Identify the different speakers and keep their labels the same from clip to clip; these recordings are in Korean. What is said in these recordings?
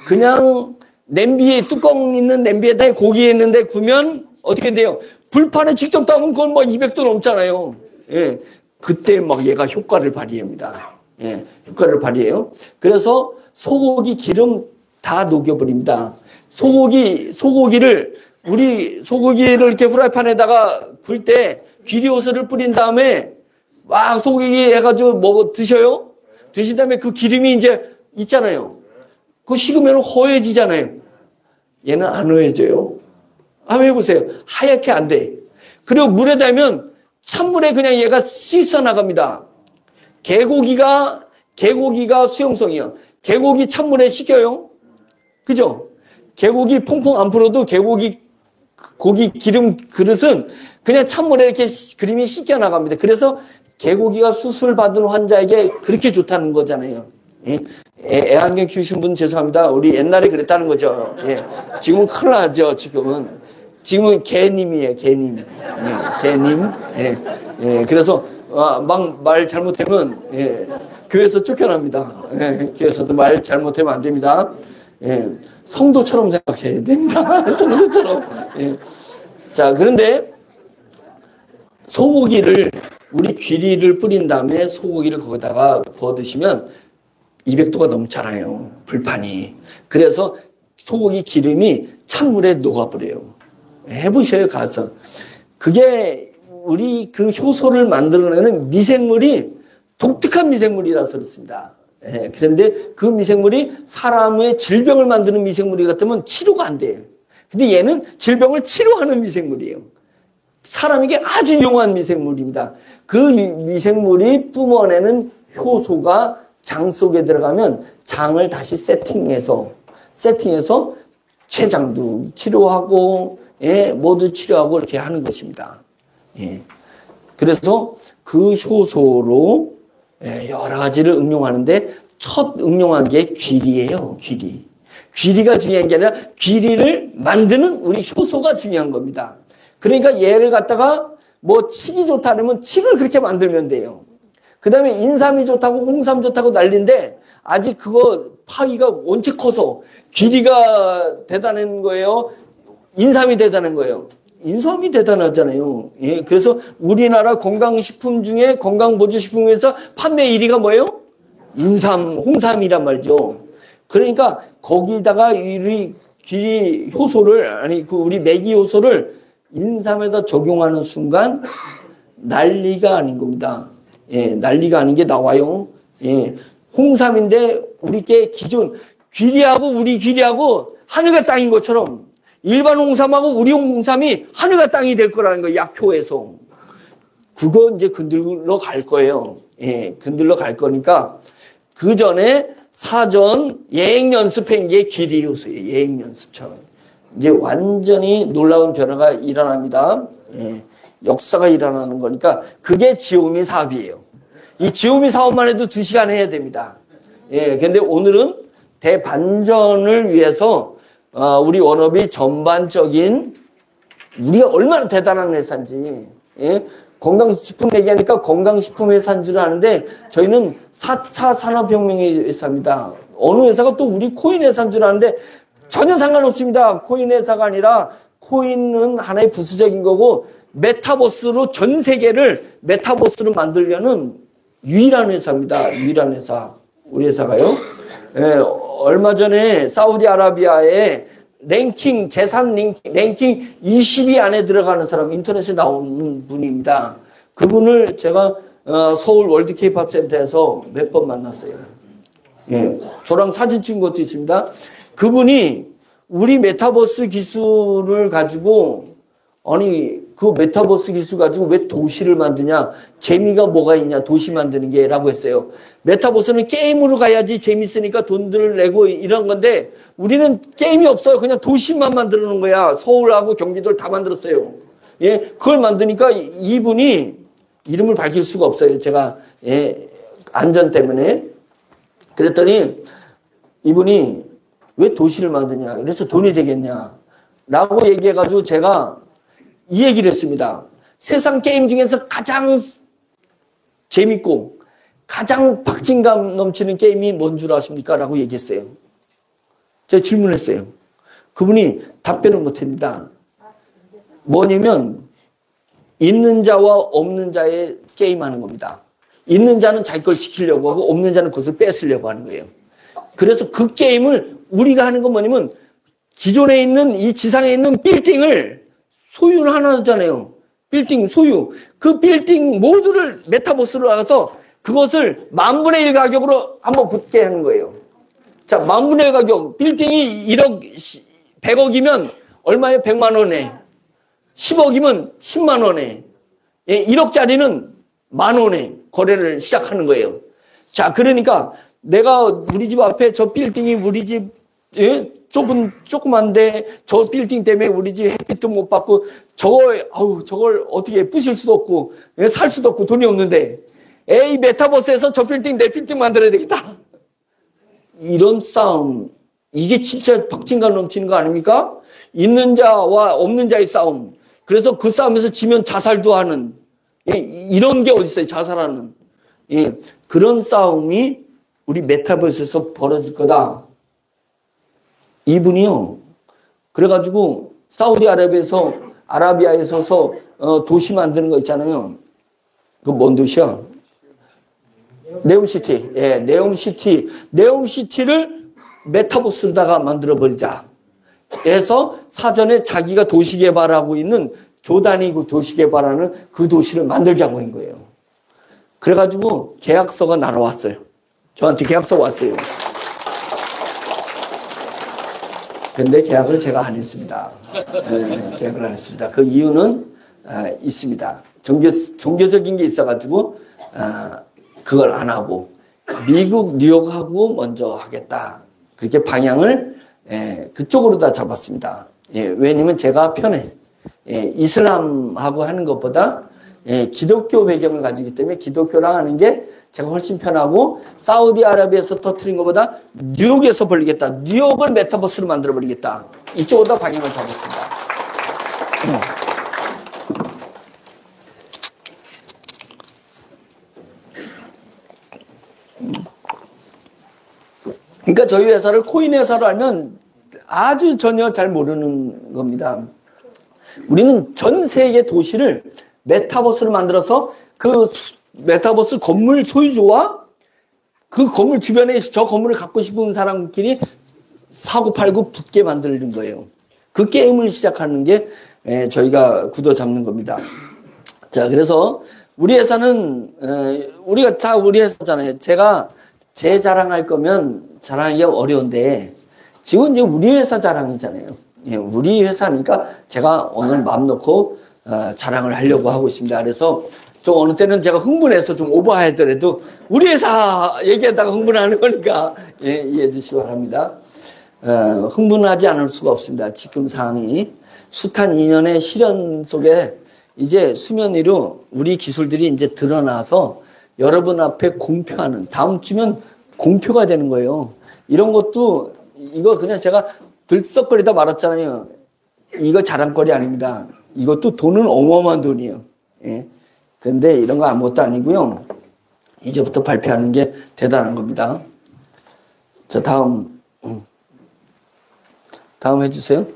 Speaker 1: 그냥 냄비에 뚜껑 있는 냄비에다 고기 있는데 구면 어떻게 돼요? 불판에 직접 담으면 그건 뭐 200도 넘잖아요. 예. 그때 막 얘가 효과를 발휘합니다. 예. 효과를 발휘해요. 그래서 소고기 기름 다 녹여버립니다. 소고기를 이렇게 후라이팬에다가 굴 때 귀리호스를 뿌린 다음에 막 소고기 해가지고 뭐 드셔요? 드신 다음에 그 기름이 이제 있잖아요. 그거 식으면 허해지잖아요. 얘는 안 허해져요. 한번 해보세요. 하얗게 안 돼. 그리고 물에 닿으면 찬물에 그냥 얘가 씻어 나갑니다. 개고기가 수용성이요. 개고기 찬물에 식혀요. 그죠? 개고기 퐁퐁 안 풀어도 고기 기름 그릇은 그냥 찬물에 이렇게 그림이 씻겨 나갑니다. 그래서 개고기가 수술 받은 환자에게 그렇게 좋다는 거잖아요. 예? 애완견 키우신 분 죄송합니다. 우리 옛날에 그랬다는 거죠. 예. 지금은 큰일 나죠. 지금은 개님이에요. 개님. 예. 개님. 예. 예. 그래서 막 말 잘못하면 교회에서 쫓겨납니다. 예. 교회에서도 말 잘못하면 안 됩니다. 예. 성도처럼 생각해야 됩니다. 성도처럼. 예. 자, 그런데 소고기를 우리 귀리를 뿌린 다음에 소고기를 거기다가 구워 드시면 200도가 넘잖아요. 불판이. 그래서 소고기 기름이 찬물에 녹아버려요. 해보셔요, 가서. 그게 우리 그 효소를 만들어내는 미생물이 독특한 미생물이라서 그렇습니다. 예, 그런데 그 미생물이 사람의 질병을 만드는 미생물이 같으면 치료가 안 돼요. 근데 얘는 질병을 치료하는 미생물이에요. 사람에게 아주 유용한 미생물입니다. 그 미생물이 뿜어내는 효소가 장 속에 들어가면 장을 다시 세팅해서 췌장도 치료하고, 예, 모두 치료하고 이렇게 하는 것입니다. 예. 그래서 그 효소로 여러 가지를 응용하는데 첫 응용한 게 귀리예요. 귀리가 중요한 게 아니라 귀리를 만드는 우리 효소가 중요한 겁니다. 그러니까 얘를 갖다가 뭐 칡이 좋다 그러면 칡을 그렇게 만들면 돼요. 그 다음에 인삼이 좋다고 홍삼 좋다고 난리인데 아직 그거 파기가 원체 커서 귀리가 대단한 거예요. 인삼이 대단한 거예요. 인삼이 대단하잖아요. 예, 그래서 우리나라 건강식품 중에 건강보조식품에서 판매 1위가 뭐예요? 인삼, 홍삼이란 말이죠. 그러니까 거기다가 우리 귀리 효소를 우리 메기 효소를 인삼에다 적용하는 순간 난리가 아닌 겁니다. 예, 난리가 아닌 게 나와요. 예, 홍삼인데 우리께 기존 우리 귀리하고 하늘과 땅인 것처럼 일반 홍삼하고 우리 홍삼이 하늘과 땅이 될 거라는 거예요. 약효에서. 그거 이제 건들러 갈 거예요. 예, 건들러 갈 거니까 그 전에 사전 예행 연습한 게 귀리 효소예요. 예행 연습처럼. 이제 완전히 놀라운 변화가 일어납니다. 예, 역사가 일어나는 거니까 그게 지오미 사업이에요. 이 지오미 사업만 해도 2시간 해야 됩니다. 예, 근데 오늘은 대반전을 위해서 우리 원업이 전반적인 우리가 얼마나 대단한 회사인지, 예? 건강식품 얘기하니까 건강식품 회사인 줄 아는데 저희는 4차 산업혁명의 회사입니다. 어느 회사가 또 우리 코인 회사인 줄 아는데 전혀 상관없습니다. 코인 회사가 아니라 코인은 하나의 부수적인 거고 메타버스로 전 세계를 메타버스로 만들려는 유일한 회사입니다. 유일한 회사. 우리 회사가요. 예, 얼마 전에 사우디아라비아의 재산 랭킹 20위 안에 들어가는 사람, 인터넷에 나오는 분입니다. 그분을 제가 서울 월드 케이팝 센터에서 몇 번 만났어요. 예, 저랑 사진 찍은 것도 있습니다. 그분이 우리 메타버스 기술을 가지고 그 메타버스 기술 가지고 왜 도시를 만드냐? 재미가 뭐가 있냐? 도시 만드는 게 라고 했어요. 메타버스는 게임으로 가야지 재밌으니까 돈들을 내고 이런 건데 우리는 게임이 없어요. 그냥 도시만 만들어 놓은 거야. 서울하고 경기도를 다 만들었어요. 예, 그걸 만드니까 이분이 이름을 밝힐 수가 없어요. 제가 안전 때문에. 그랬더니 이분이 왜 도시를 만드냐? 그래서 돈이 되겠냐? 라고 얘기해가지고 제가 이 얘기를 했습니다. 세상 게임 중에서 가장 재밌고 가장 박진감 넘치는 게임이 뭔 줄 아십니까? 라고 얘기했어요. 제가 질문했어요. 그분이 답변을 못합니다. 뭐냐면 있는 자와 없는 자의 게임하는 겁니다. 있는 자는 자기 걸 지키려고 하고 없는 자는 그것을 뺏으려고 하는 거예요. 그래서 그 게임을 우리가 하는 건 뭐냐면 기존에 있는 이 지상에 있는 빌딩을 소유는 하나잖아요. 빌딩 소유. 그 빌딩 모두를 메타버스로 나가서 그것을 10,000,000의 1 가격으로 한번 붙게 하는 거예요. 자, 10,000,000의 1 가격. 빌딩이 1억, 100억이면 얼마예요? 100만 원에. 10억이면 10만 원에. 예, 1억짜리는 10,000원에 거래를 시작하는 거예요. 자, 그러니까 내가 우리 집 앞에 저 빌딩이 우리 집, 예? 조그만데 저 빌딩 때문에 우리 집 햇빛도 못 받고 저걸 어떻게 부실 수도 없고, 예? 살 수도 없고 돈이 없는데, 에이, 메타버스에서 저 빌딩 내 빌딩 만들어야 되겠다. 이런 싸움, 이게 진짜 박진감 넘치는 거 아닙니까? 있는 자와 없는 자의 싸움. 그래서 그 싸움에서 지면 자살도 하는, 예, 이런 게 어디 있어요? 자살하는. 예, 그런 싸움이 우리 메타버스에서 벌어질 거다. 이분이요. 그래가지고 아라비아에서 도시 만드는 거 있잖아요. 그 뭔 도시야? 네옴시티. 예, 네옴시티를 메타버스로다가 만들어버리자. 해서 사전에 자기가 도시 개발하고 있는 조단이 그 도시 개발하는 그 도시를 만들자고 한 거예요. 그래가지고 계약서가 날아왔어요. 저한테 계약서가 왔어요. 근데 계약을 제가 안 했습니다. 네, 계약을 안 했습니다. 그 이유는 있습니다. 종교적인 게 있어가지고 그걸 안 하고 미국 뉴욕하고 먼저 하겠다. 그렇게 방향을 그쪽으로 다 잡았습니다. 예, 왜냐면 제가 편해. 예, 이슬람하고 하는 것보다 기독교 배경을 가지기 때문에 기독교랑 하는 게 제가 훨씬 편하고, 사우디아라비아에서 터뜨린 것보다 뉴욕에서 벌리겠다. 뉴욕을 메타버스로 만들어버리겠다. 이쪽으로 다 방향을 잡았습니다. 그러니까 저희 회사를 코인 회사로 알면 아주 전혀 잘 모르는 겁니다. 우리는 전 세계 도시를 메타버스를 만들어서 그 메타버스 건물 소유주와 그 건물 주변에 저 건물을 갖고 싶은 사람끼리 사고 팔고 붙게 만드는 거예요. 그 게임을 시작하는 게 저희가 구도 잡는 겁니다. 자, 그래서 우리 회사는 우리가 다 우리 회사잖아요. 제가 제 자랑할 거면 자랑하기가 어려운데 지금 이제 우리 회사 자랑이잖아요. 예, 우리 회사니까 제가 오늘 마음 놓고 자랑을 하려고 하고 있습니다. 그래서 좀 어느 때는 제가 흥분해서 좀 오버하더라도 우리 회사 얘기하다가 흥분하는 거니까 예, 이해해 주시기 바랍니다. 흥분하지 않을 수가 없습니다. 지금 상황이 숱한 2년의 시련 속에 이제 수면 위로 우리 기술들이 이제 드러나서 여러분 앞에 공표하는, 다음 주면 공표가 되는 거예요. 이런 것도 이거 그냥 제가 들썩거리다 말았잖아요. 이거 자랑거리 아닙니다. 이것도 돈은 어마어마한 돈이에요. 예. 근데 이런 거 아무것도 아니고요. 이제부터 발표하는 게 대단한 겁니다. 자, 다음 해주세요.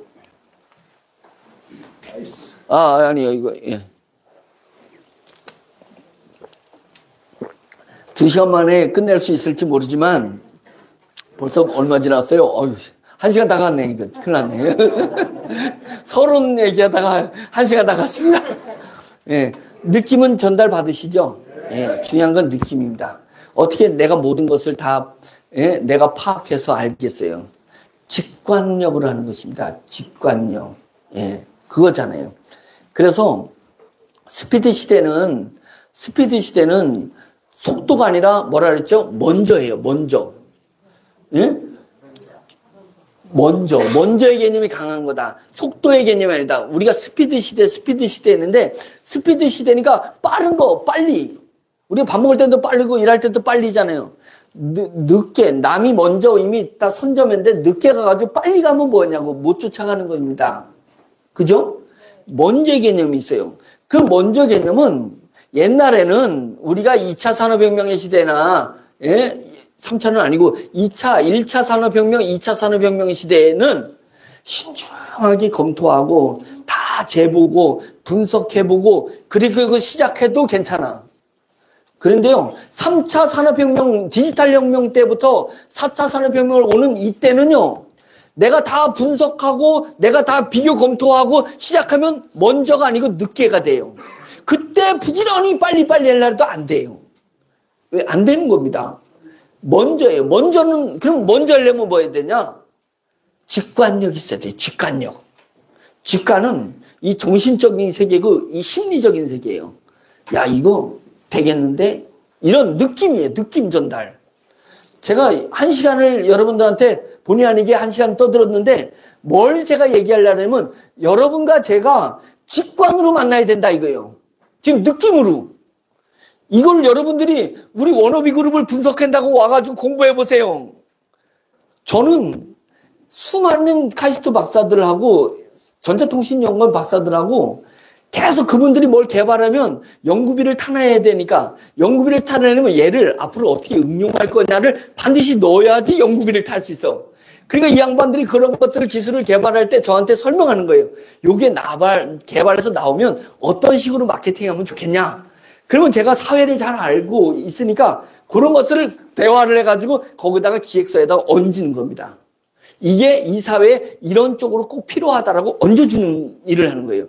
Speaker 1: 아니요, 이거, 예. 2시간 만에 끝낼 수 있을지 모르지만 벌써 얼마 지났어요? 1시간 다 갔네, 이거. 큰일 났네. 서론 얘기하다가 1시간 다 갔습니다. 예. 느낌은 전달 받으시죠? 예. 중요한 건 느낌입니다. 어떻게 내가 모든 것을 다, 예, 내가 파악해서 알겠어요? 직관력으로 하는 것입니다. 직관력. 예. 그거잖아요. 그래서 스피드 시대는 속도가 아니라 뭐라 그랬죠? 먼저예요. 먼저. 예? 먼저의 개념이 강한 거다. 속도의 개념이 아니다. 우리가 스피드 시대 했는데, 스피드 시대니까 빠른 거, 빨리. 우리가 밥 먹을 때도 빠르고 일할 때도 빨리잖아요. 늦게, 남이 먼저 이미 다 선점했는데 늦게 가가지고 빨리 가면 뭐냐고 못 쫓아가는 겁니다. 그죠? 먼저 개념이 있어요. 그 먼저 개념은 옛날에는 우리가 2차 산업혁명의 시대나, 예? 3차는 아니고 1차 산업혁명, 2차 산업혁명 시대에는 신중하게 검토하고 다 재보고 분석해보고 그리고 시작해도 괜찮아. 그런데요, 3차 산업혁명, 디지털 혁명 때부터 4차 산업혁명을 오는 이때는요, 내가 다 분석하고 내가 다 비교 검토하고 시작하면 먼저가 아니고 늦게가 돼요. 그때 부지런히 빨리빨리 하려 해도 안 돼요. 왜? 안 되는 겁니다. 먼저예요. 먼저는, 그럼 먼저 하려면 뭐 해야 되냐? 직관력이 있어야 돼요. 직관력. 직관은 이 정신적인 세계고 이 심리적인 세계예요. 야, 이거 되겠는데? 이런 느낌이에요. 느낌 전달. 제가 1시간을 여러분들한테 본의 아니게 1시간 떠들었는데 뭘 제가 얘기하려면 여러분과 제가 직관으로 만나야 된다 이거예요. 지금 느낌으로. 이걸 여러분들이 우리 워너비 그룹을 분석한다고 와가지고 공부해보세요. 저는 수많은 카이스트 박사들하고 전자통신연구원 박사들하고 계속 그분들이 뭘 개발하면 연구비를 타내야 되니까 연구비를 타내려면 얘를 앞으로 어떻게 응용할 거냐를 반드시 넣어야지 연구비를 탈 수 있어. 그러니까 이 양반들이 그런 것들을 기술을 개발할 때 저한테 설명하는 거예요. 요게 개발해서 나오면 어떤 식으로 마케팅하면 좋겠냐. 그러면 제가 사회를 잘 알고 있으니까 그런 것을 대화를 해가지고 거기다가 기획서에다가 얹는 겁니다. 이게 이 사회에 이런 쪽으로 꼭 필요하다라고 얹어주는 일을 하는 거예요.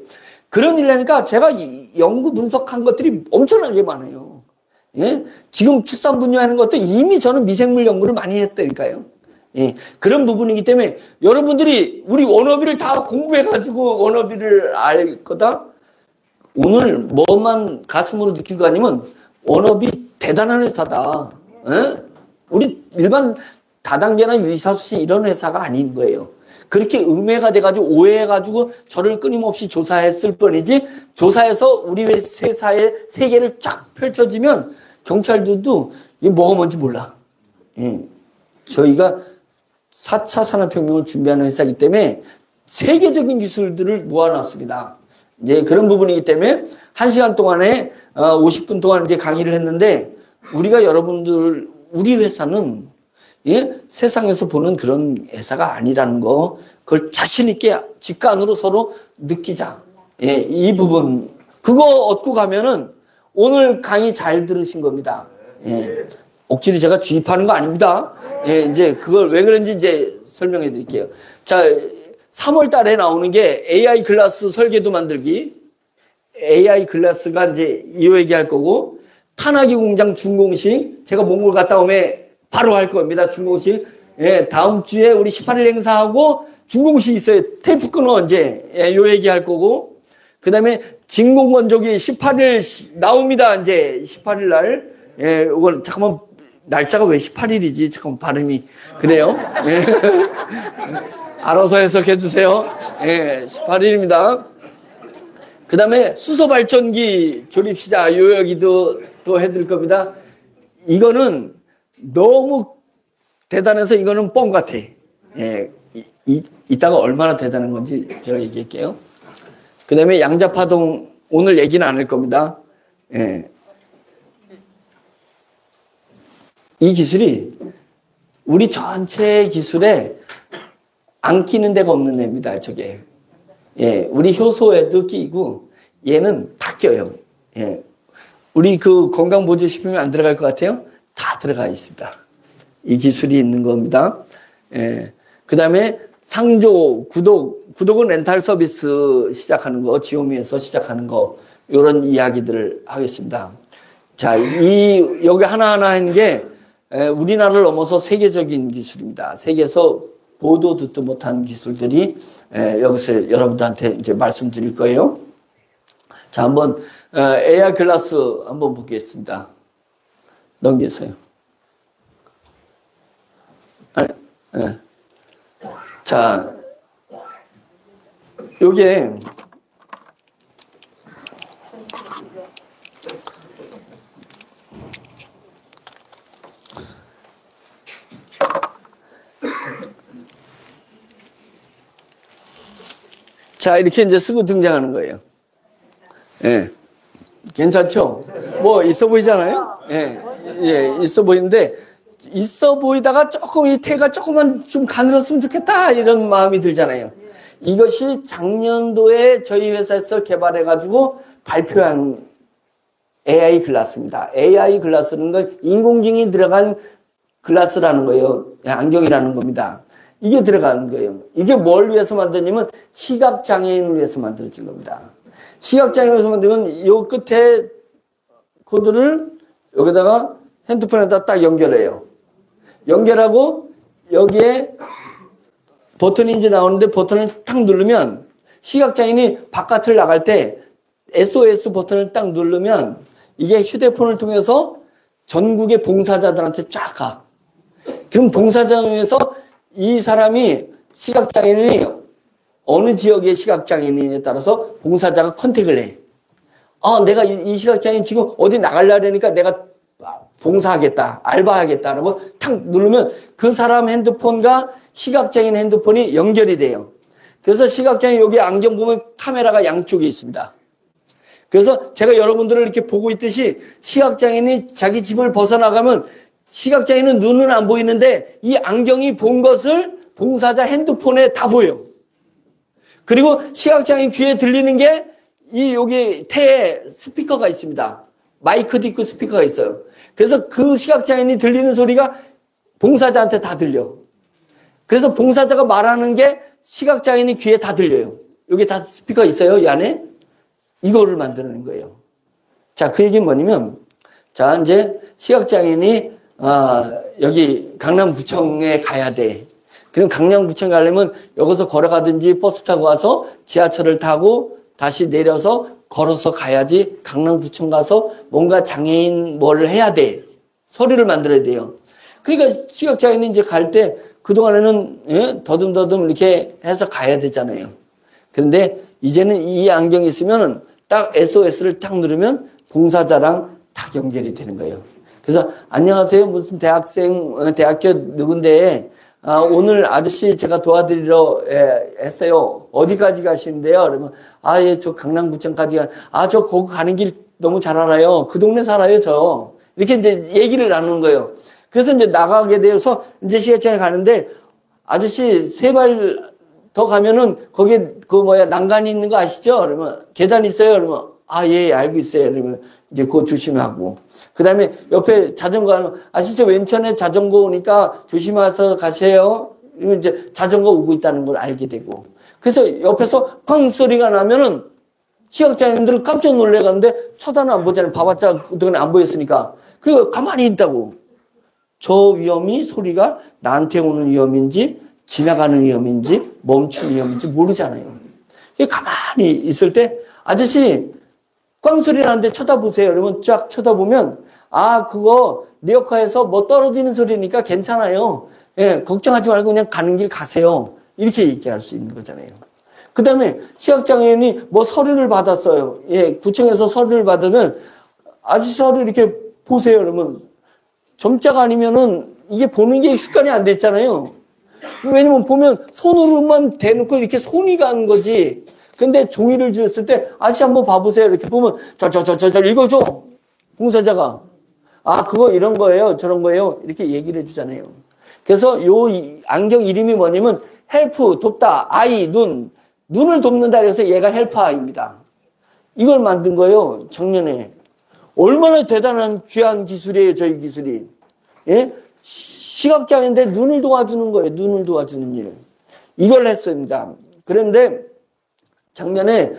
Speaker 1: 그런 일을 하니까 제가 연구 분석한 것들이 엄청나게 많아요. 예? 지금 축산 분야하는 것도 이미 저는 미생물 연구를 많이 했다니까요. 예. 그런 부분이기 때문에 여러분들이 우리 워너비를 다 공부해가지고 워너비를 알 거다? 오늘 뭐만 가슴으로 느끼고 아니면 워너비 대단한 회사다. 예? 우리 일반 다단계나 유사수시 이런 회사가 아닌 거예요. 그렇게 음해가 돼가지고 오해해가지고 저를 끊임없이 조사했을 뿐이지 조사해서 우리 회사의 세계를 쫙 펼쳐지면 경찰들도 이게 뭐가 뭔지 몰라. 예. 저희가 4차 산업혁명을 준비하는 회사이기 때문에 세계적인 기술들을 모아놨습니다. 이제 그런 부분이기 때문에 1시간 동안에 50분 동안 이제 강의를 했는데 우리가 여러분들 우리 회사는 예? 세상에서 보는 그런 회사가 아니라는 거, 그걸 자신있게 직관으로 서로 느끼자. 예, 이 부분. 그거 얻고 가면은 오늘 강의 잘 들으신 겁니다. 예. 억지로 제가 주입하는 거 아닙니다. 예, 이제 그걸 왜 그런지 이제 설명해 드릴게요. 자, 3월 달에 나오는 게 AI 글라스 설계도 만들기. AI 글라스가 이제 이 얘기할 거고, 탄화기 공장 준공식. 제가 몽골 갔다 오면 바로 할 겁니다. 준공식. 예, 다음 주에 우리 18일 행사하고 준공식 있어요. 테이프 끊어 언제. 예, 요 얘기 할 거고. 그 다음에 진공건조기 18일 나옵니다. 이제 18일 날. 예, 이걸 잠깐만 날짜가 왜 18일이지? 잠깐만 발음이 그래요. 예. 알아서 해석해 주세요. 예, 18일입니다. 그 다음에 수소발전기 조립시작 요 얘기도 또 해드릴 겁니다. 이거는 너무 대단해서 이거는 뻥 같아. 예, 이따가 얼마나 대단한 건지 제가 얘기할게요. 그 다음에 양자파동 오늘 얘기는 안 할 겁니다. 예. 이 기술이 우리 전체 기술에 안 끼는 데가 없는 애입니다. 저게. 예, 우리 효소에도 끼고 얘는 다 껴요. 예. 우리 그 건강보조식품이 안 들어갈 것 같아요? 다 들어가 있습니다. 이 기술이 있는 겁니다. 예. 그 다음에 상조, 구독은 렌탈 서비스 시작하는 거, 지오미에서 시작하는 거, 이런 이야기들을 하겠습니다. 자, 여기 하나하나 하는 게 우리나라를 넘어서 세계적인 기술입니다. 세계에서 보도 듣도 못한 기술들이 여기서 여러분들한테 이제 말씀드릴 거예요. 자, 한번 AR 글라스 한번 보겠습니다. 넘기세요. 네. 자, 요게 자, 이렇게 이제 쓰고 등장하는 거예요. 예. 괜찮죠? 뭐 있어 보이잖아요? 예. 예, 있어 보이는데 있어 보이다가 조금 이 태가 조금만 좀 가늘었으면 좋겠다 이런 마음이 들잖아요. 이것이 작년도에 저희 회사에서 개발해가지고 발표한 AI 글라스입니다. AI 글라스는 건 인공지능이 들어간 글라스라는 거예요. 안경이라는 겁니다. 이게 들어가는 거예요. 이게 뭘 위해서 만드냐면 시각장애인을 위해서 만들어진 겁니다. 시각장애인을 위해서 만들면 이 끝에 코드를 여기다가 핸드폰에다 딱 연결해요. 연결하고 여기에 버튼이 이제 나오는데 버튼을 딱 누르면 시각장애인이 바깥을 나갈 때 SOS 버튼을 딱 누르면 이게 휴대폰을 통해서 전국의 봉사자들한테 쫙 가. 그럼 봉사자에서 이 사람이 시각장애인이 어느 지역의 시각장애인에 따라서 봉사자가 컨택을 해. 내가 이 시각장애인 지금 어디 나가려니까 내가 봉사하겠다, 알바하겠다라고 탁 누르면 그 사람 핸드폰과 시각장애인 핸드폰이 연결이 돼요. 그래서 시각장애인 여기 안경 보면 카메라가 양쪽에 있습니다. 그래서 제가 여러분들을 이렇게 보고 있듯이 시각장애인이 자기 집을 벗어나가면 시각장애인은 눈은 안 보이는데 이 안경이 본 것을 봉사자 핸드폰에 다 보여요. 그리고 시각장애인 귀에 들리는 게 이 여기 태에 스피커가 있습니다. 마이크도 있고 스피커가 있어요. 그래서 그 시각장애인이 들리는 소리가 봉사자한테 다 들려. 그래서 봉사자가 말하는 게 시각장애인이 귀에 다 들려요. 여기 다 스피커 있어요, 이 안에. 이거를 만드는 거예요. 자, 그 얘기는 뭐냐면, 자, 이제 시각장애인이, 여기 강남구청에 가야 돼. 그럼 강남구청 가려면 여기서 걸어가든지 버스 타고 와서 지하철을 타고 다시 내려서 걸어서 가야지 강남구청 가서 뭔가 장애인 뭐를 해야 돼. 서류를 만들어야 돼요. 그러니까 시각장애인이 이제 갈 때 그동안에는 더듬더듬 이렇게 해서 가야 되잖아요. 그런데 이제는 이 안경이 있으면 딱 SOS를 딱 누르면 봉사자랑 딱 연결이 되는 거예요. 그래서 안녕하세요. 무슨 대학교 누군데 오늘 아저씨 제가 도와드리러 했어요. 어디까지 가시는데요? 그러면 예, 저 강남구청까지 저 거기 가는 길 너무 잘 알아요. 그 동네 살아요, 저. 이렇게 이제 얘기를 나누는 거예요. 그래서 이제 나가게 되어서 이제 시각장애 가는데 아저씨 3발 더 가면은 거기에 난간이 있는 거 아시죠? 그러면 계단 있어요. 그러면 예, 알고 있어요. 그러면 이제 그거 조심하고. 그 다음에 옆에 자전거 하면 진짜 왼편에 자전거 오니까 조심해서 가세요. 이러면 이제 자전거 오고 있다는 걸 알게 되고. 그래서 옆에서 쾅 소리가 나면은 시각장애인들은 깜짝 놀래가는데 쳐다는 안 보잖아요. 봐봤자 그동안에 안 보였으니까. 그리고 가만히 있다고. 저 위험이 소리가 나한테 오는 위험인지 지나가는 위험인지 멈춘 위험인지 모르잖아요. 가만히 있을 때 아저씨 꽝소리 나는데 쳐다보세요. 그러면 쫙 쳐다보면 그거 리어카에서 뭐 떨어지는 소리니까 괜찮아요. 예, 걱정하지 말고 그냥 가는 길 가세요. 이렇게 얘기할 수 있는 거잖아요. 그 다음에 시각장애인이 뭐 서류를 받았어요. 예, 구청에서 서류를 받으면 아저씨 서류 이렇게 보세요. 그러면 점자가 아니면은 이게 보는 게 습관이 안 됐잖아요. 왜냐면 보면 손으로만 대놓고 이렇게 손이 가는 거지. 근데 종이를 주었을 때 아저씨 한번 봐보세요. 이렇게 보면 저 읽어줘. 봉사자가. 그거 이런 거예요. 저런 거예요. 이렇게 얘기를 해주잖아요. 그래서 요 안경 이름이 뭐냐면 헬프, 돕다, 아이, 눈을 돕는다. 그래서 얘가 헬프아이입니다. 이걸 만든 거예요. 작년에. 얼마나 대단한 귀한 기술이에요. 저희 기술이. 예? 시각장애인데 눈을 도와주는 거예요. 눈을 도와주는 일. 이걸 했습니다. 그런데 작년에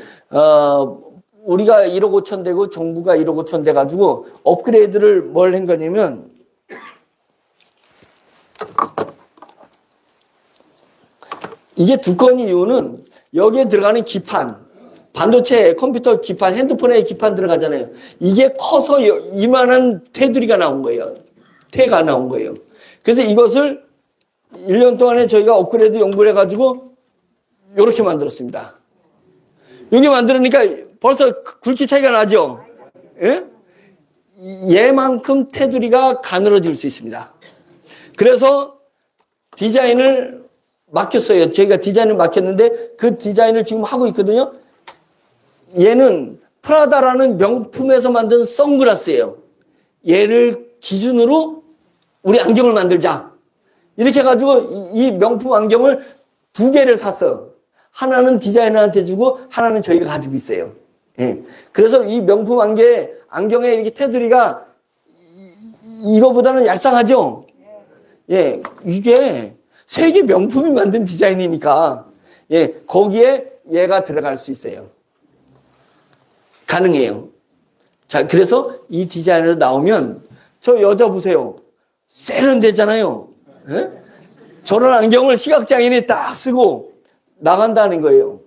Speaker 1: 우리가 1억 5천 되고 정부가 1억 5천 돼 가지고 업그레이드를 뭘 한 거냐면 이게 두꺼운 이유는 여기에 들어가는 기판, 반도체, 컴퓨터 기판, 핸드폰에 기판 들어가잖아요. 이게 커서 이만한 테두리가 나온 거예요. 태가 나온 거예요. 그래서 이것을 1년 동안에 저희가 업그레이드 연구를 해가지고 이렇게 만들었습니다. 여기 만들으니까 벌써 굵기 차이가 나죠? 예? 얘만큼 테두리가 가늘어질 수 있습니다. 그래서 디자인을 맡겼어요. 저희가 디자인을 맡겼는데 그 디자인을 지금 하고 있거든요. 얘는 프라다라는 명품에서 만든 선글라스예요. 얘를 기준으로 우리 안경을 만들자. 이렇게 해가지고 이 명품 안경을 2개를 샀어. 하나는 디자이너한테 주고 하나는 저희가 가지고 있어요. 예. 그래서 이 명품 안경에 이렇게 테두리가 이거보다는 얄쌍하죠? 예. 이게 세계 명품이 만든 디자인이니까, 예. 거기에 얘가 들어갈 수 있어요. 가능해요. 자, 그래서 이 디자인으로 나오면 저 여자 보세요. 세련되잖아요. 예? 저런 안경을 시각장애인이 딱 쓰고 나간다는 거예요.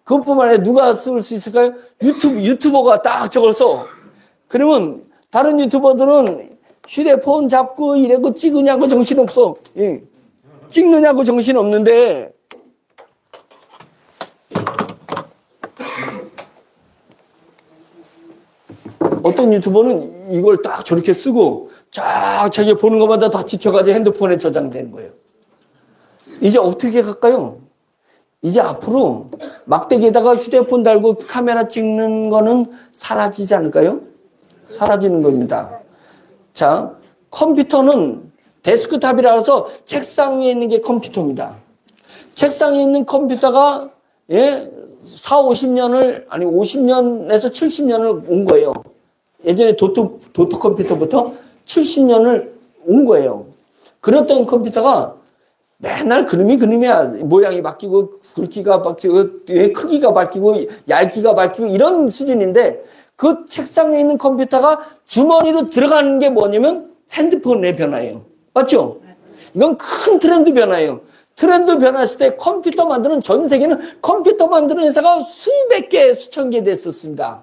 Speaker 1: 그것뿐만 아니라 누가 쓸 수 있을까요? 유튜버가 딱 저걸 써. 그러면 다른 유튜버들은 휴대폰 잡고 이래고 찍으냐고 정신없어. 예. 찍느냐고 정신없는데 어떤 유튜버는 이걸 딱 저렇게 쓰고 쫙 자기 보는 것마다 다 지켜가지고 핸드폰에 저장되는 거예요. 이제 어떻게 갈까요? 이제 앞으로 막대기에다가 휴대폰 달고 카메라 찍는 거는 사라지지 않을까요? 사라지는 겁니다. 자, 컴퓨터는 데스크탑이라서 책상 위에 있는 게 컴퓨터입니다. 책상에 있는 컴퓨터가 4, 50년을 아니 50년에서 70년을 온 거예요. 예전에 도트 컴퓨터부터 70년을 온 거예요. 그랬던 컴퓨터가 맨날 그림이야. 모양이 바뀌고 굵기가 바뀌고 크기가 바뀌고 얇기가 바뀌고 이런 수준인데 그 책상에 있는 컴퓨터가 주머니로 들어가는 게 뭐냐면 핸드폰의 변화예요. 맞죠? 이건 큰 트렌드 변화예요. 트렌드 변화했을 때 컴퓨터 만드는 전 세계는 컴퓨터 만드는 회사가 수백 개, 수천 개 됐었습니다.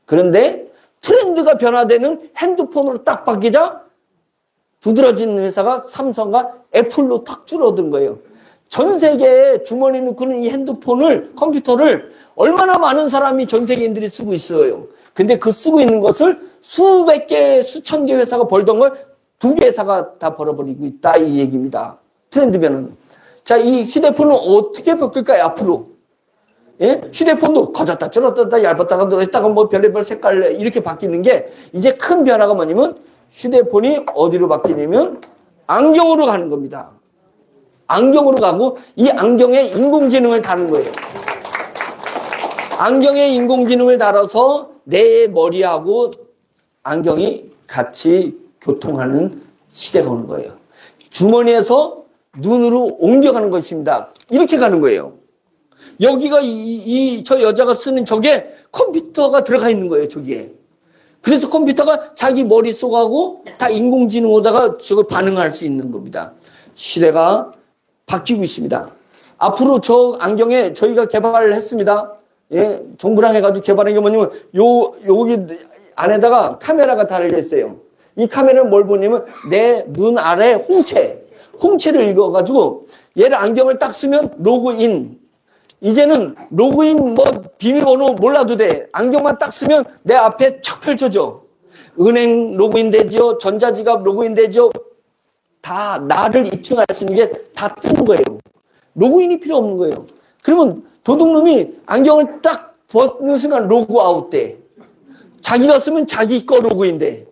Speaker 1: 그런데 트렌드가 변화되는 핸드폰으로 딱 바뀌자 두드러진 회사가 삼성과 애플로 탁 줄어든 거예요. 전 세계에 주머니에 넣고는 이 핸드폰을, 컴퓨터를 얼마나 많은 사람이 전 세계인들이 쓰고 있어요. 근데 그 쓰고 있는 것을 수백 개, 수천 개 회사가 벌던 걸 2개 회사가 다 벌어버리고 있다. 이 얘기입니다. 트렌드 변화는. 자, 이 휴대폰은 어떻게 바뀔까요, 앞으로? 예? 휴대폰도 커졌다, 줄었다, 얇았다가 늘었다가 뭐 별의별 색깔 이렇게 바뀌는 게 이제 큰 변화가 뭐냐면 휴대폰이 어디로 바뀌냐면 안경으로 가는 겁니다. 안경으로 가고 이 안경에 인공지능을 다는 거예요. 안경에 인공지능을 달아서 내 머리하고 안경이 같이 교통하는 시대가 오는 거예요. 주머니에서 눈으로 옮겨가는 것입니다. 이렇게 가는 거예요. 여기가 저 여자가 쓰는 저게 컴퓨터가 들어가 있는 거예요, 저기에. 그래서 컴퓨터가 자기 머릿속하고 다 인공지능으로다가 저걸 반응할 수 있는 겁니다. 시대가 바뀌고 있습니다. 앞으로 저 안경에 저희가 개발을 했습니다. 예, 정부랑 해가지고 개발한 게 뭐냐면 여기 안에다가 카메라가 달려 있어요. 이 카메라는 뭘 보냐면 내 눈 아래 홍채를 읽어가지고 얘를 안경을 딱 쓰면 로그인. 이제는 로그인 비밀번호 몰라도 돼. 안경만 딱 쓰면 내 앞에 척 펼쳐져. 은행 로그인 되죠. 전자지갑 로그인 되죠. 다 나를 입증할 수 있는 게 다 뜨는 거예요. 로그인이 필요 없는 거예요. 그러면 도둑놈이 안경을 딱 벗는 순간 로그아웃 돼. 자기가 쓰면 자기 거 로그인 돼.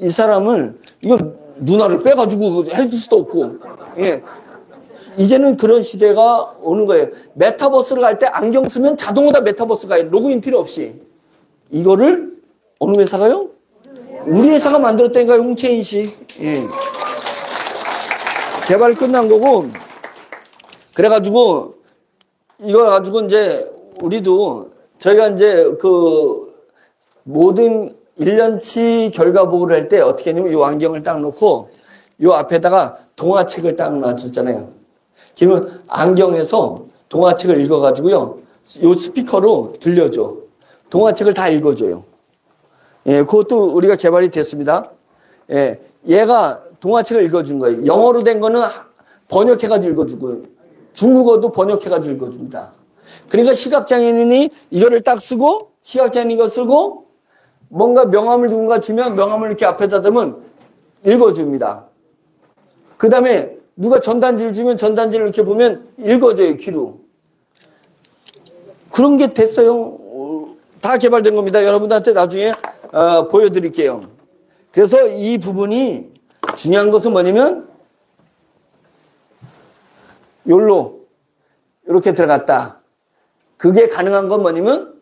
Speaker 1: 이 사람을 이거 누나를 빼가지고 해줄 수도 없고. 예. 이제는 그런 시대가 오는 거예요. 메타버스를 갈 때 안경 쓰면 자동으로 다 메타버스 가요. 로그인 필요 없이. 이거를 어느 회사가요? 우리 회사가 만들었다니까요. 홍채인 씨. 예. 개발 끝난 거고. 그래가지고 이거 가지고 이제 우리도 저희가 이제 그 모든 1년치 결과 보고를 할 때 어떻게 했냐면 이 안경을 딱 놓고 이 앞에다가 동화책을 딱 놔줬잖아요. 그러면 안경에서 동화책을 읽어가지고요. 이 스피커로 들려줘. 동화책을 다 읽어줘요. 예, 그것도 우리가 개발이 됐습니다. 예, 얘가 동화책을 읽어준 거예요. 영어로 된 거는 번역해가지고 읽어주고 중국어도 번역해가지고 읽어줍니다. 그러니까 시각장애인이 이거를 딱 쓰고 시각장애인이 이거 쓰고 뭔가 명함을 누군가 주면 명함을 이렇게 앞에다 대면 읽어줍니다. 그 다음에 누가 전단지를 주면 전단지를 이렇게 보면 읽어줘요, 귀로. 그런 게 됐어요. 다 개발된 겁니다. 여러분들한테 나중에 보여드릴게요. 그래서 이 부분이 중요한 것은 뭐냐면 요로 이렇게 들어갔다. 그게 가능한 건 뭐냐면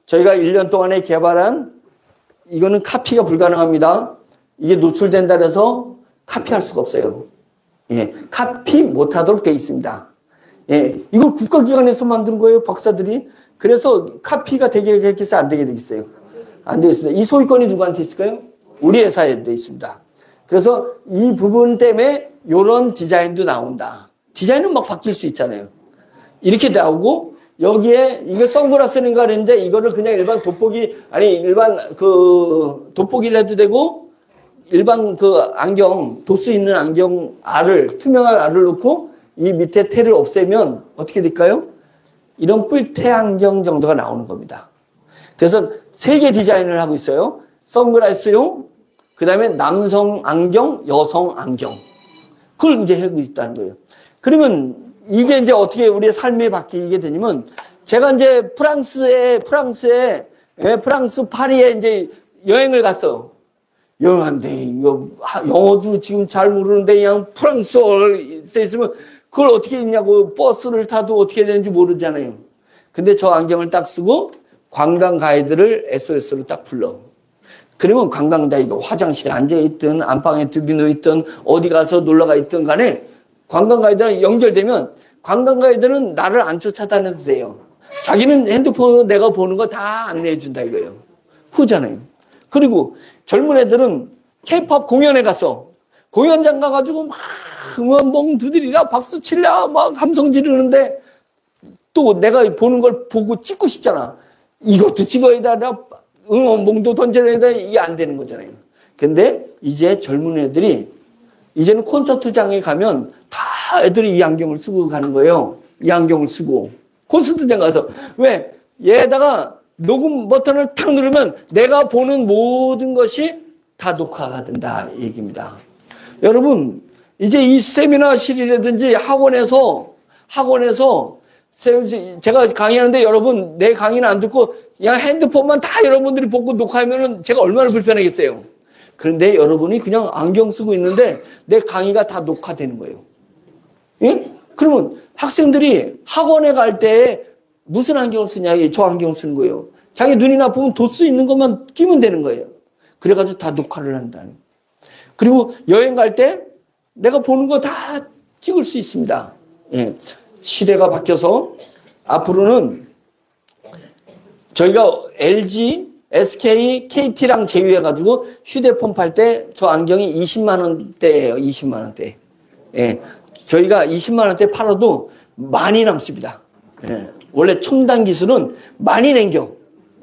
Speaker 1: 저희가 1년 동안에 개발한 이거는 카피가 불가능합니다. 이게 노출된다 해서 카피할 수가 없어요. 예, 카피 못하도록 되어 있습니다. 예, 이걸 국가기관에서 만든 거예요, 박사들이. 그래서 카피가 되게 해서 안 되게 되겠어요. 안 되겠습니다. 이 소유권이 누구한테 있을까요? 우리 회사에 되어 있습니다. 그래서 이 부분 때문에 이런 디자인도 나온다. 디자인은 막 바뀔 수 있잖아요. 이렇게 나오고 여기에 이거 선글라스인가 그랬는데 이거를 그냥 일반 돋보기 아니 일반 그 돋보기를 해도 되고 일반 그 안경 도수 있는 안경 알을 투명한 알을 넣고 이 밑에 테를 없애면 어떻게 될까요? 이런 뿔테 안경 정도가 나오는 겁니다. 그래서 3개 디자인을 하고 있어요. 선글라스용, 그 다음에 남성 안경, 여성 안경. 그걸 이제 하고 있다는 거예요. 그러면 이게 이제 어떻게 우리의 삶이 바뀌게 되냐면 제가 이제 프랑스 파리에 이제 여행을 갔어요. 여행한데 이거 영어도 지금 잘 모르는데 그냥 프랑스어를 써 있으면 그걸 어떻게 읽냐고 버스를 타도 어떻게 되는지 모르잖아요. 근데 저 안경을 딱 쓰고 관광 가이드를 SOS로 딱 불러. 그러면 관광 가이드가 화장실에 앉아있든 안방에 두비누 있든 어디 가서 놀러가 있든 간에 관광 가이드랑 연결되면 관광 가이드는 나를 안 쫓아다녀도 돼요. 자기는 핸드폰으로 내가 보는 거 다 안내해 준다 이거예요. 그거잖아요. 그리고 젊은 애들은 K-팝 공연에 갔어. 공연장 가가지고 막 멍 두드리라 박수 치려 막 함성 지르는데 또 내가 보는 걸 보고 찍고 싶잖아. 이것도 찍어야 되나 응원봉도 던져야 되나 이게 안 되는 거잖아요. 근데 이제 젊은 애들이 이제는 콘서트장에 가면 다 애들이 이 안경을 쓰고 가는 거예요. 이 안경을 쓰고 콘서트장 가서 왜 얘에다가 녹음 버튼을 탁 누르면 내가 보는 모든 것이 다 녹화가 된다 이 얘기입니다. 여러분 이제 이 세미나실이라든지 학원에서 제가 강의하는데 여러분 내 강의는 안 듣고 그냥 핸드폰만 다 여러분들이 보고 녹화하면 제가 얼마나 불편하겠어요. 그런데 여러분이 그냥 안경 쓰고 있는데 내 강의가 다 녹화되는 거예요. 예? 그러면 학생들이 학원에 갈 때 무슨 안경을 쓰냐? 저 안경 쓰는 거예요. 자기 눈이 나쁘면 도수 있는 것만 끼면 되는 거예요. 그래가지고 다 녹화를 한다는. 그리고 여행 갈 때 내가 보는 거 다 찍을 수 있습니다. 예. 시대가 바뀌어서 앞으로는 저희가 LG, SK, KT랑 제휴해가지고 휴대폰 팔 때 저 안경이 20만 원대예요. 20만 원대. 예. 저희가 20만 원대 팔아도 많이 남습니다. 예. 원래 첨단 기술은 많이 남겨.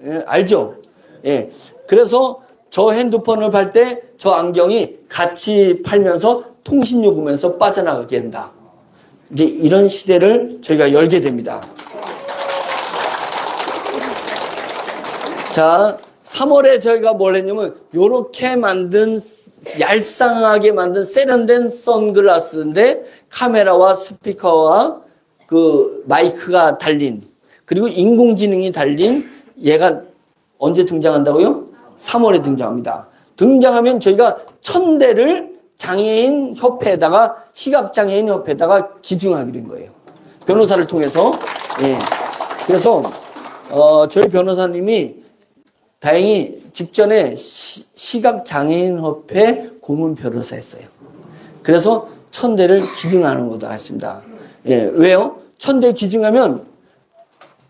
Speaker 1: 예. 알죠? 예. 그래서 저 핸드폰을 팔 때 저 안경이 같이 팔면서 통신요금에서 빠져나가게 된다. 이제 이런 시대를 저희가 열게 됩니다. 자, 3월에 저희가 뭘 했냐면 요렇게 만든 얄쌍하게 만든 세련된 선글라스인데 카메라와 스피커와 그 마이크가 달린 그리고 인공지능이 달린 얘가 언제 등장한다고요? 3월에 등장합니다. 등장하면 저희가 1000대를 장애인 협회에다가 시각장애인 협회에다가 기증하게 된 거예요. 변호사를 통해서. 예. 그래서 저희 변호사님이 다행히 직전에 시각장애인 협회 고문 변호사였어요. 그래서 1000대를 기증하는 것도 했습니다. 예. 왜요? 1000대 기증하면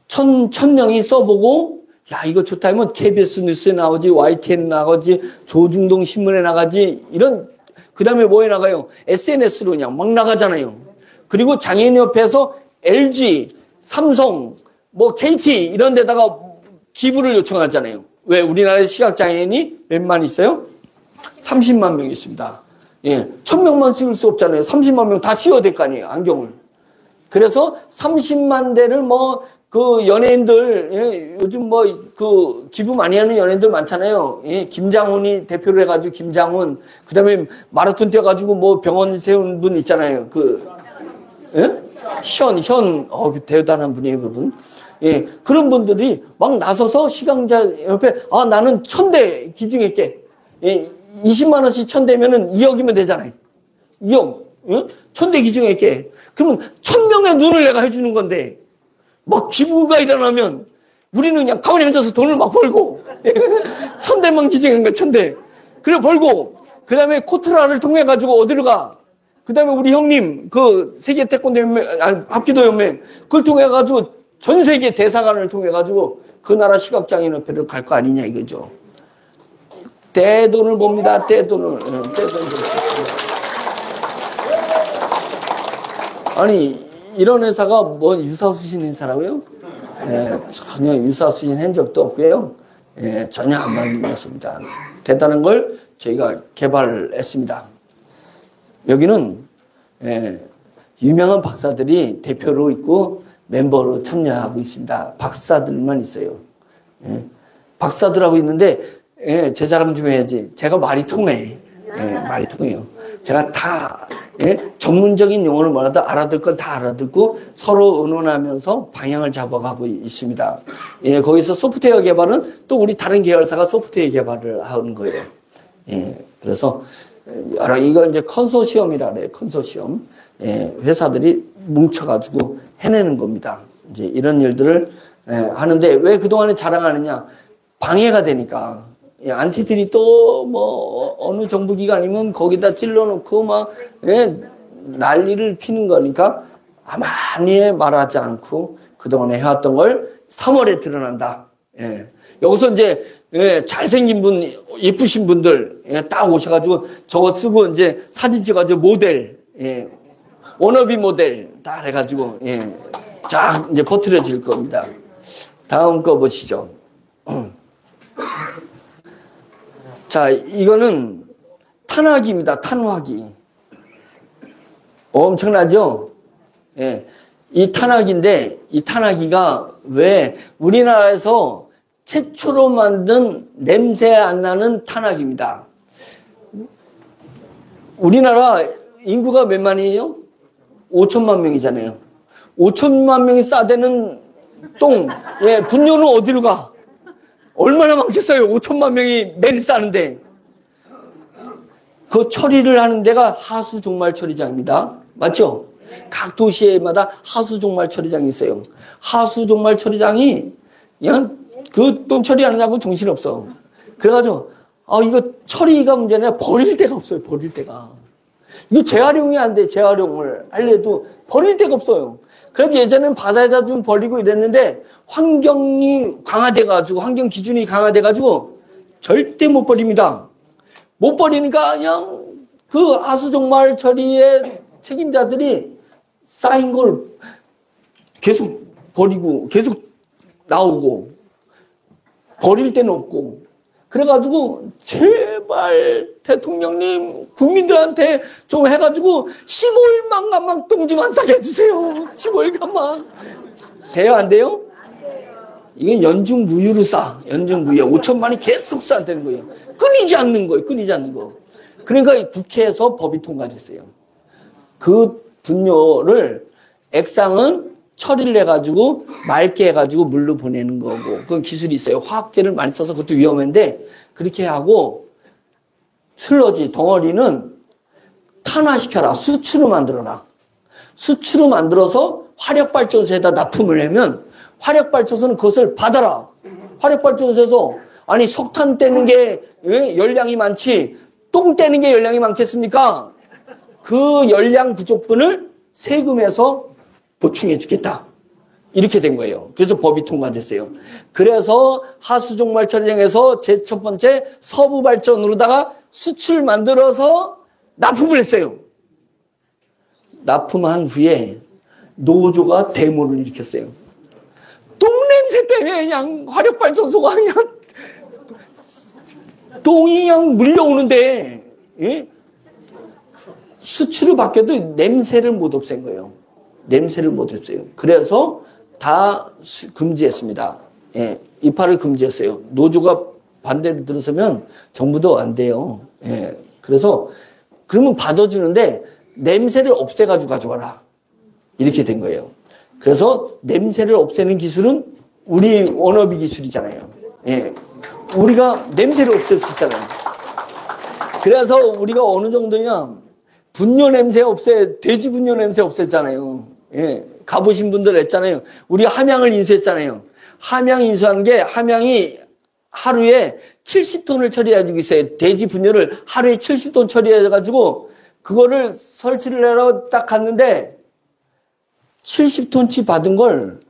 Speaker 1: 1000명이 써보고 야 이거 좋다 하면 KBS 뉴스에 나오지 YTN 나가지 조중동 신문에 나가지 이런 그 다음에 뭐에 나가요? SNS로 그냥 막 나가잖아요. 그리고 장애인협회에서 LG, 삼성, 뭐 KT 이런 데다가 기부를 요청하잖아요. 왜? 우리나라에 시각장애인이 몇만 있어요? 30만 명 있습니다. 예, 1000명만 씌울 수 없잖아요. 30만 명 다 씌워야 될 거 아니에요. 안경을. 그래서 30만 대를 그 연예인들, 예, 요즘 그 기부 많이 하는 연예인들 많잖아요. 예, 김장훈이 대표를 해가지고 김장훈, 그 다음에 마라톤 뛰어가지고 뭐 병원 세운 분 있잖아요. 예? 그 대단한 분이에요, 그분. 예, 그런 분들이 막 나서서 시각장애 옆에, 나는 1000대 기증할게. 예, 20만 원씩 1000 되면은 2억이면 되잖아요. 2억. 예? 1000대 기증할게. 그러면 1000명의 눈을 내가 해주는 건데, 막 기부가 일어나면 우리는 그냥 가만히 앉아서 돈을 막 벌고, 1000대만 기증한 거야, 1000대. 그래, 벌고, 그 다음에 코트라를 통해가지고 어디로 가? 그 다음에 우리 형님, 그 세계 태권도 연맹, 아니, 합기도 연맹, 그걸 통해가지고 전 세계 대사관을 통해가지고 그 나라 시각장애인협회를 갈 거 아니냐 이거죠. 떼돈을 봅니다, 떼돈을. 떼돈을. 아니, 이런 회사가 뭐 유사수신 회사라고요? 예, 전혀 유사수신 한 적도 없고요. 예, 전혀 안 만들었습니다. 대단한 걸 저희가 개발했습니다. 여기는 예, 유명한 박사들이 대표로 있고 멤버로 참여하고 있습니다. 박사들만 있어요. 예, 박사들하고 있는데 예, 제 자랑 좀 해야지. 제가 말이 통해. 예, 말이 통해요. 제가 다 예, 전문적인 용어를 뭐라도 알아들 건 다 알아듣고 서로 의논하면서 방향을 잡아가고 있습니다. 예, 거기서 소프트웨어 개발은 또 우리 다른 계열사가 소프트웨어 개발을 하는 거예요. 예, 그래서 이걸 이제 컨소시엄이라 그래요. 컨소시엄. 예, 회사들이 뭉쳐가지고 해내는 겁니다. 이제 이런 일들을 예, 하는데 왜 그동안에 자랑하느냐? 방해가 되니까. 예, 안티들이 또 뭐 어느 정부기관이면 거기다 찔러놓고 막 예, 난리를 피는 거니까 아무리 말하지 않고 그동안에 해왔던 걸 3월에 드러난다. 예. 여기서 이제 예, 잘생긴 분, 예쁘신 분들 예, 딱 오셔가지고 저거 쓰고 이제 사진 찍어가지고 모델, 예, 워너비 모델 다 해가지고 예, 쫙 이제 퍼뜨려질 겁니다. 다음 거 보시죠. 자, 이거는 탄화기입니다. 탄화기. 엄청나죠? 예. 이 탄화기인데, 이 탄화기가 왜 우리나라에서 최초로 만든 냄새 안 나는 탄화기입니다. 우리나라 인구가 몇 만이에요? 5천만 명이잖아요. 5천만 명이 싸대는 똥, 예, 분뇨는 어디로 가? 얼마나 많겠어요? 5천만 명이 매일 싸는데. 그 처리를 하는 데가 하수종말 처리장입니다. 맞죠? 각 도시마다 하수종말 처리장이 있어요. 하수종말 처리장이 그냥 그 똥 처리하느냐고 정신없어. 그래가지고 이거 처리가 문제는 버릴 데가 없어요. 버릴 데가. 이거 재활용이 안 돼. 재활용을 하려도 버릴 데가 없어요. 그래서 예전에는 바다에다 좀 버리고 이랬는데 환경이 강화돼가지고 환경 기준이 강화돼가지고 절대 못 버립니다. 못 버리니까 그냥 그 하수종말 처리의 책임자들이 쌓인 걸 계속 버리고 계속 나오고 버릴 데는 없고 그래가지고 제발 대통령님 국민들한테 좀 해가지고 15일만간만 똥 좀 안 싸게 해주세요. 15일간만. 돼요 안 돼요? 이게 연중무휴로 싸. 연중무휴. 5천만이 계속 싸되는 거예요. 끊이지 않는 거예요. 끊이지 않는 거. 그러니까 국회에서 법이 통과됐어요. 그 분뇨를 액상은 처리를 해가지고 맑게 해가지고 물로 보내는 거고 그건 기술이 있어요. 화학제를 많이 써서 그것도 위험한데 그렇게 하고 슬러지 덩어리는 탄화시켜라. 수치로 만들어라. 수치로 만들어서 화력발전소에다 납품을 하면 화력발전소는 그것을 받아라. 화력발전소에서 아니 석탄 떼는 게 열량이 많지 똥 떼는 게 열량이 많겠습니까? 그 열량 부족분을 세금에서 보충해 주겠다. 이렇게 된 거예요. 그래서 법이 통과됐어요. 그래서 하수종말 처리장에서 제 첫 번째 서부발전으로다가 수출 만들어서 납품을 했어요. 납품한 후에 노조가 데모를 일으켰어요. 똥냄새 때문에 그냥 화력발전소가 그냥 똥이 그냥 물려오는데 예? 수치로 바뀌어도 냄새를 못 없앤 거예요. 냄새를 못 없애요. 그래서 다 금지했습니다. 예, 이파를 금지했어요. 노조가 반대를 들어서면 정부도 안 돼요. 예, 그래서 그러면 받아주는데 냄새를 없애가지고 가져와라. 이렇게 된 거예요. 그래서 냄새를 없애는 기술은 우리 워너비 기술이잖아요. 예, 우리가 냄새를 없앨 수 있잖아요. 그래서 우리가 어느 정도냐, 분뇨 냄새 돼지 분뇨 냄새 없앴잖아요. 예. 가보신 분들 했잖아요. 우리 함양을 인수했잖아요. 함양 인수하는 게 함양이 하루에 70톤을 처리해가지고 있어요. 돼지 분뇨를 하루에 70톤 처리해가지고 그거를 설치를 하러 딱 갔는데 70톤치 받은 걸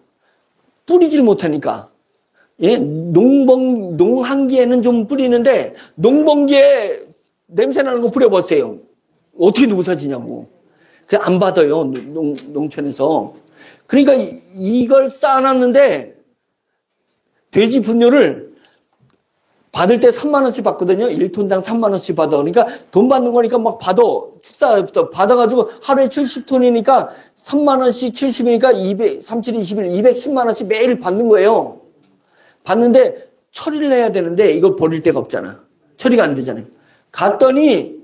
Speaker 1: 뿌리질 못하니까 예, 농한기에는 좀 뿌리는데 농번기에 냄새 나는 거 뿌려봤어요. 어떻게 농사지냐고. 그냥 안 받아요. 농촌에서. 그러니까 이걸 쌓아놨는데 돼지 분뇨를 받을 때 3만 원씩 받거든요. 1톤당 3만 원씩 받아. 그러니까 돈 받는 거니까 막 받아. 축사부터 받아가지고 하루에 70톤이니까 3만 원씩 70이니까 37, 21, 210만 원씩 매일 받는 거예요. 받는데 처리를 해야 되는데 이걸 버릴 데가 없잖아. 처리가 안 되잖아요. 갔더니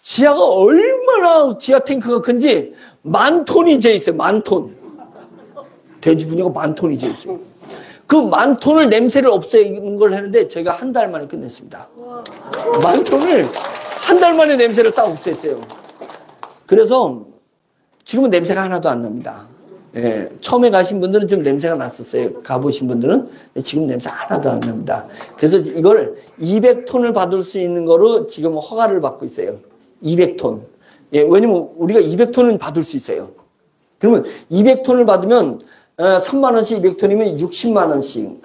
Speaker 1: 지하가 얼마나 지하 탱크가 큰지 10,000톤이 재 있어요. 10,000톤. 돼지 분뇨가 10,000톤이 재 있어요. 그 10,000톤을 냄새를 없애는 걸 했는데 저희가 한 달 만에 끝냈습니다. 10,000톤을 한 달 만에 냄새를 싹 없앴어요. 그래서 지금은 냄새가 하나도 안 납니다. 예, 처음에 가신 분들은 좀 냄새가 났었어요. 가보신 분들은 지금 냄새 하나도 안 납니다. 그래서 이걸 200톤을 받을 수 있는 거로 지금 허가를 받고 있어요. 200톤. 예, 왜냐면 우리가 200톤은 받을 수 있어요. 그러면 200톤을 받으면 3만 원씩 200톤이면 60만 원씩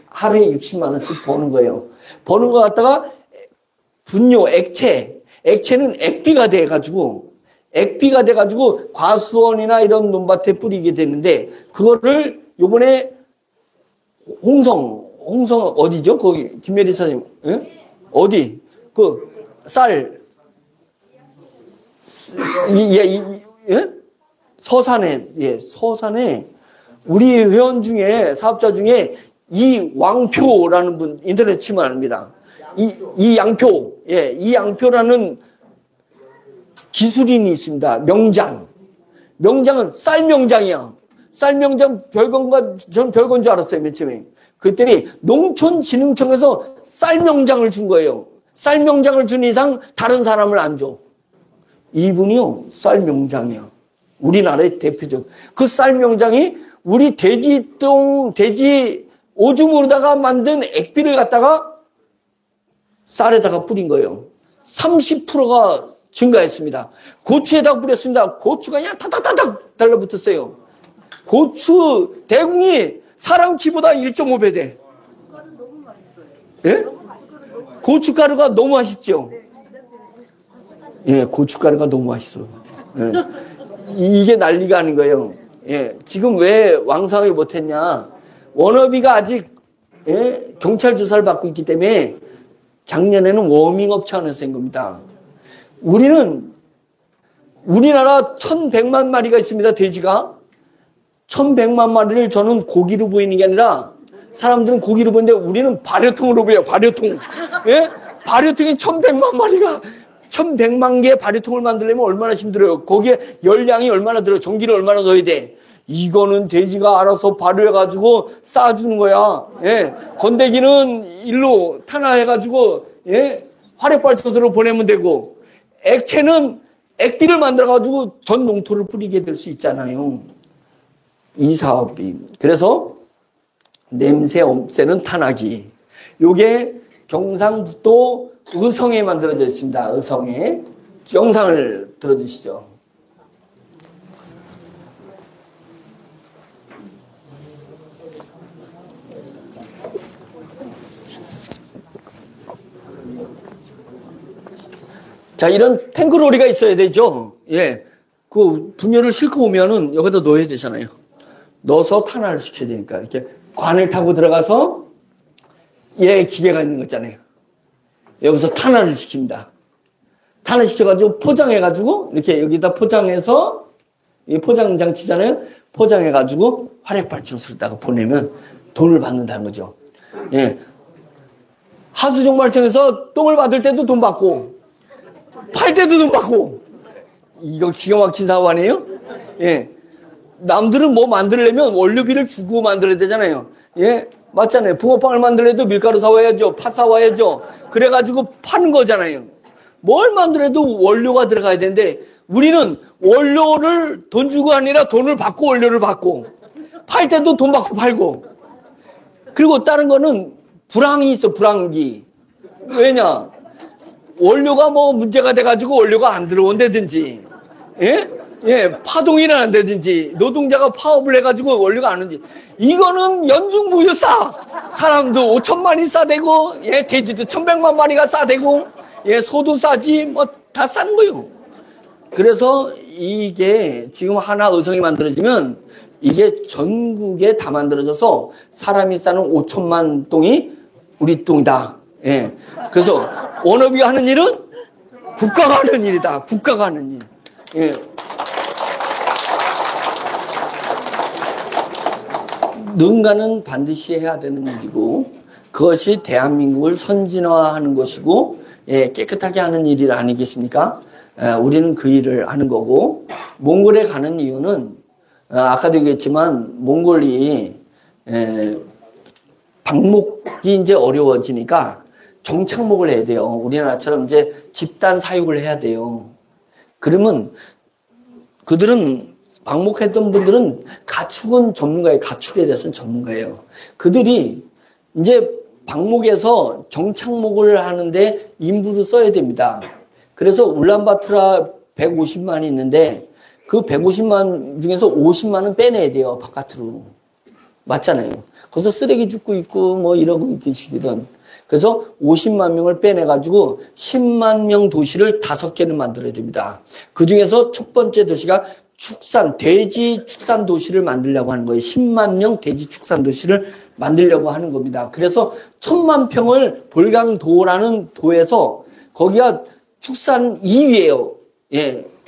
Speaker 1: 하루에 60만 원씩 버는 거예요. 버는 거 갖다가 분뇨, 액체는 액비가 돼가지고 과수원이나 이런 논밭에 뿌리게 되는데 그거를 요번에 홍성 어디죠? 거기 김메리 사장님, 예? 어디? 그 쌀 예? 서산에 우리 회원 중에 사업자 중에 이왕표라는 분 인터넷 치면 압니다. 이 양표라는 기술인이 있습니다. 명장은 쌀명장이야. 쌀명장 저는 별건 줄 알았어요. 맨 처음에. 그랬더니 농촌진흥청에서 쌀명장을 준 거예요. 쌀명장을 준 이상 다른 사람을 안 줘. 이분이요, 쌀명장이야. 우리나라의 대표적. 그 쌀명장이 우리 돼지 오줌으로다가 만든 액비를 갖다가 쌀에다가 뿌린 거예요. 30%가 증가했습니다. 고추에다가 뿌렸습니다. 고추가 그냥 타닥타닥 달라붙었어요. 고추 대궁이 사람 키보다 1.5배 돼. 고춧가루 너무 맛있어요. 예? 고춧가루가 너무 맛있죠? 예, 고춧가루가 너무 맛있어. 예. 이게 난리가 아닌 거예요. 예, 지금 왜 왕성하게 못했냐? 워너비가 아직 예? 경찰 조사를 받고 있기 때문에 작년에는 워밍업 차원에서 한 겁니다. 우리나라 1,100만 마리가 있습니다. 돼지가 1,100만 마리를 저는 고기로 보이는 게 아니라 사람들은 고기로 보는데 우리는 발효통으로 보여요. 발효통. 예? 발효통이 1,100만 마리가 1,100만 개의 발효통을 만들려면 얼마나 힘들어요. 거기에 열량이 얼마나 들어요. 전기를 얼마나 넣어야 돼. 이거는 돼지가 알아서 발효해가지고 쌓아주는 거야. 예. 건더기는 일로 탄화해가지고 예. 화력발전소로 보내면 되고 액체는 액비를 만들어가지고 전 농토를 뿌리게 될 수 있잖아요. 이 사업이. 그래서 냄새 없애는 탄화기. 요게 경상북도 의성에 만들어져 있습니다. 의성에. 영상을 들어주시죠. 자, 이런 탱크로리가 있어야 되죠. 예. 그 분열을 싣고 오면은 여기다 넣어야 되잖아요. 넣어서 탄화를 시켜야 되니까. 이렇게 관을 타고 들어가서 얘 기계가 있는 거 있잖아요. 여기서 탄화를 시킵니다. 탄화시켜가지고 포장해가지고 이렇게 여기다 포장해서 이 포장 장치잖아요. 포장해가지고 화력발전소로다가 보내면 돈을 받는다는 거죠. 예. 하수종말청에서 똥을 받을 때도 돈 받고 팔 때도 돈 받고 이거 기가 막힌 사업 아니에요? 예. 남들은 뭐 만들려면 원료비를 주고 만들어야 되잖아요. 예. 맞잖아요. 붕어빵을 만들려도 밀가루 사와야죠. 팥 사와야죠. 그래가지고 파는 거잖아요. 뭘 만들어도 원료가 들어가야 되는데 우리는 원료를 돈 주고 아니라 돈을 받고 원료를 받고 팔 때도 돈 받고 팔고 그리고 다른 거는 불황이 있어 불황기. 왜냐? 원료가 뭐 문제가 돼가지고 원료가 안 들어온다든지 파동이 일어난다든지 노동자가 파업을 해가지고 원료가 안 오는지 이거는 연중무휴 싸. 사람도 5천만이 싸대고 돼지도 1,100만 마리가 싸대고 소도 싸지 뭐 다 싼 거요. 그래서 이게 지금 하나 의성이 만들어지면 이게 전국에 다 만들어져서 사람이 싸는 5천만 똥이 우리 똥이다. 그래서 원업이 하는 일은 국가가 하는 일이다. 국가가 하는 일. 누군가는 반드시 해야 되는 일이고 그것이 대한민국을 선진화하는 것이고 깨끗하게 하는 일이 아니겠습니까? 우리는 그 일을 하는 거고 몽골에 가는 이유는 아까도 얘기했지만 몽골이 방목이 이제 어려워지니까 정착목을 해야 돼요. 우리나라처럼 이제 집단 사육을 해야 돼요. 그러면 그들은 방목했던 분들은 가축은 전문가예요. 가축에 대해서는 전문가예요. 그들이 이제 방목에서 정착목을 하는데 인부도 써야 됩니다. 그래서 울란바토르 150만이 있는데 그 150만 중에서 50만은 빼내야 돼요. 바깥으로. 맞잖아요. 거기서 쓰레기 줍고 있고 뭐 이러고 계시거든. 그래서 50만 명을 빼내가지고 10만 명 도시를 5개를 만들어야 됩니다. 그 중에서 첫 번째 도시가 돼지 축산 도시를 만들려고 하는 거예요. 10만 명 돼지 축산 도시를 만들려고 하는 겁니다. 그래서 1,000만 평을 볼강도라는 도에서 거기가 축산 2위예요.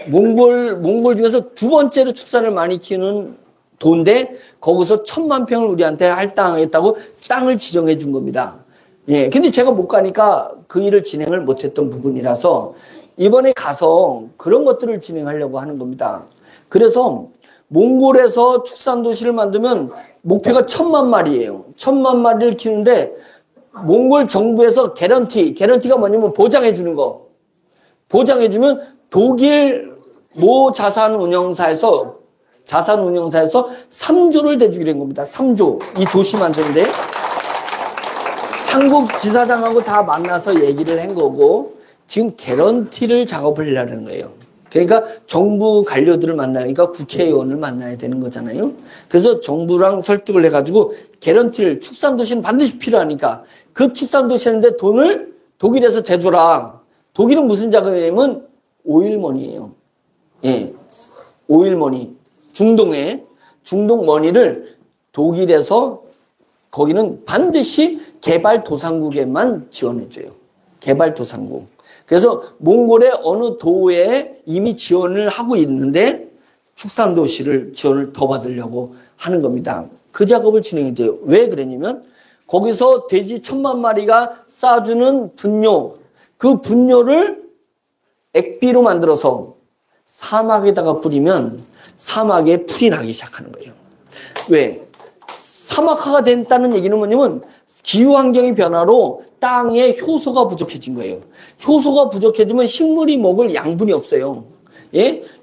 Speaker 1: 몽골 중에서 두 번째로 축산을 많이 키우는 도인데 거기서 1,000만 평을 우리한테 할당하겠다고 땅을 지정해 준 겁니다. 근데 제가 못 가니까 그 일을 진행을 못했던 부분이라서 이번에 가서 그런 것들을 진행하려고 하는 겁니다. 그래서 몽골에서 축산도시를 만들면 목표가 1,000만 마리예요. 1,000만 마리를 키우는데 몽골 정부에서 개런티가 뭐냐면 보장해 주는 거. 보장해 주면 독일 모 자산운용사에서 3조를 대주기로 한 겁니다. 3조. 이 도시 만드는데 한국 지사장하고 다 만나서 얘기를 한 거고 지금 개런티를 작업을 하려는 거예요. 그러니까 정부 관료들을 만나니까 국회의원을 만나야 되는 거잖아요. 그래서 정부랑 설득을 해가지고 개런티를 축산도시는 반드시 필요하니까 그 축산도시 하는데 돈을 독일에서 대줘라. 독일은 무슨 자금이냐면 오일머니예요. 오일머니. 중동 머니를 독일에서 거기는 반드시 개발도상국에만 지원해줘요. 개발도상국. 그래서 몽골의 어느 도에 이미 지원을 하고 있는데 축산도시를 지원을 더 받으려고 하는 겁니다. 그 작업을 진행해야 돼요. 왜 그러냐면 거기서 돼지 1,000만 마리가 싸주는 분뇨, 그 분뇨를 액비로 만들어서 사막에다가 뿌리면 사막에 풀이 나기 시작하는 거예요. 왜? 사막화가 됐다는 얘기는 뭐냐면 기후환경의 변화로 땅에 효소가 부족해진 거예요. 효소가 부족해지면 식물이 먹을 양분이 없어요.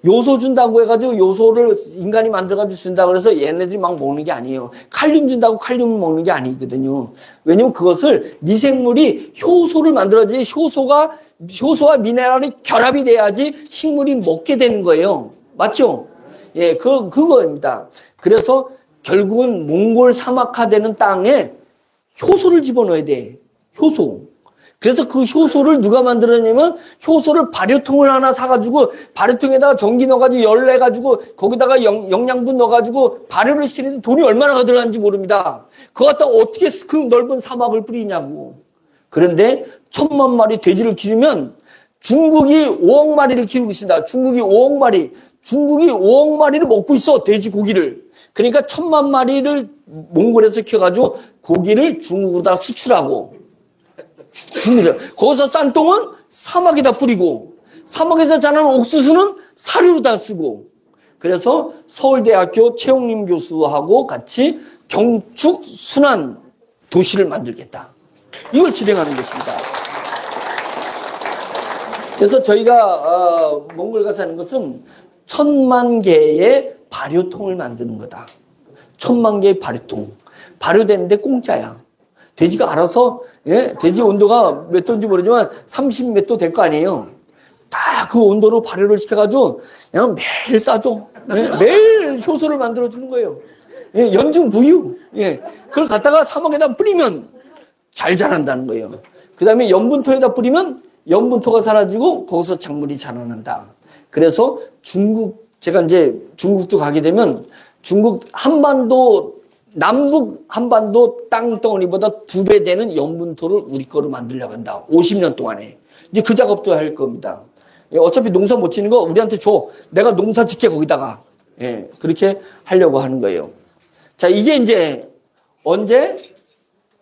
Speaker 1: 요소 준다고 해가지고 요소를 인간이 만들어가지고 준다고 해서 얘네들이 막 먹는 게 아니에요. 칼륨 준다고 칼륨을 먹는 게 아니거든요. 왜냐면 그것을 미생물이 효소를 만들어야지 효소와 미네랄이 결합이 돼야지 식물이 먹게 되는 거예요. 맞죠? 그거입니다. 그래서 결국은 몽골 사막화되는 땅에 효소를 집어넣어야 돼. 효소. 그래서 그 효소를 누가 만들었냐면 효소를 발효통을 하나 사가지고 발효통에다가 전기 넣어가지고 열 내가지고 거기다가 영양분 넣어가지고 발효를 시키는데 돈이 얼마나 들어가는지 모릅니다. 그거 갖다가 어떻게 그 넓은 사막을 뿌리냐고. 그런데 1,000만 마리 돼지를 기르면 중국이 5억 마리를 키우고 있습니다. 중국이 5억 마리를 먹고 있어. 돼지고기를. 그러니까 1,000만 마리를 몽골에서 키워가지고 고기를 중국으로 수출하고 거기서 싼 똥은 사막에다 뿌리고 사막에서 자라는 옥수수는 사료로다 쓰고 그래서 서울대학교 최용림 교수하고 같이 경축 순환 도시를 만들겠다. 이걸 진행하는 것입니다. 그래서 저희가 몽골 가서 하는 것은 1000만 개의 발효통을 만드는 거다. 1000만 개의 발효통. 발효되는데 공짜야. 돼지가 알아서, 예, 돼지 온도가 몇 도인지 모르지만 30 몇 도 될 거 아니에요. 다 그 온도로 발효를 시켜가지고 그냥 매일 싸줘. 예, 매일 효소를 만들어주는 거예요. 예, 연중 무휴. 예, 그걸 갖다가 사막에다 뿌리면 잘 자란다는 거예요. 그 다음에 염분토에다 뿌리면 염분토가 사라지고 거기서 작물이 자라난다. 그래서 제가 이제 중국도 가게 되면 중국 한반도, 남북 한반도 땅덩어리보다 2배 되는 염분토를 우리 거로 만들려고 한다. 50년 동안에. 이제 그 작업도 할 겁니다. 어차피 농사 못 짓는 거 우리한테 줘. 내가 농사 짓게 거기다가. 예, 그렇게 하려고 하는 거예요. 자, 이게 이제 언제?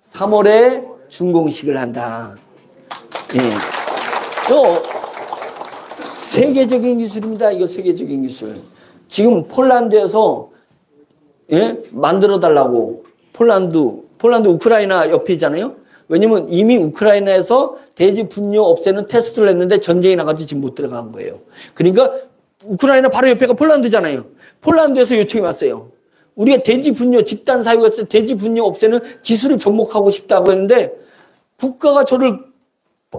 Speaker 1: 3월에 준공식을 한다. 예. 또 세계적인 기술입니다. 이거 세계적인 기술. 지금 폴란드에서 예? 만들어 달라고. 폴란드 우크라이나 옆에 있잖아요. 왜냐면 이미 우크라이나에서 돼지 분뇨 없애는 테스트를 했는데 전쟁이 나가지고 지금 못 들어간 거예요. 그러니까 우크라이나 바로 옆에가 폴란드잖아요. 폴란드에서 요청이 왔어요. 우리가 돼지 분뇨 집단 사유가 있을 때 돼지 분뇨 없애는 기술을 접목하고 싶다고 했는데 국가가 저를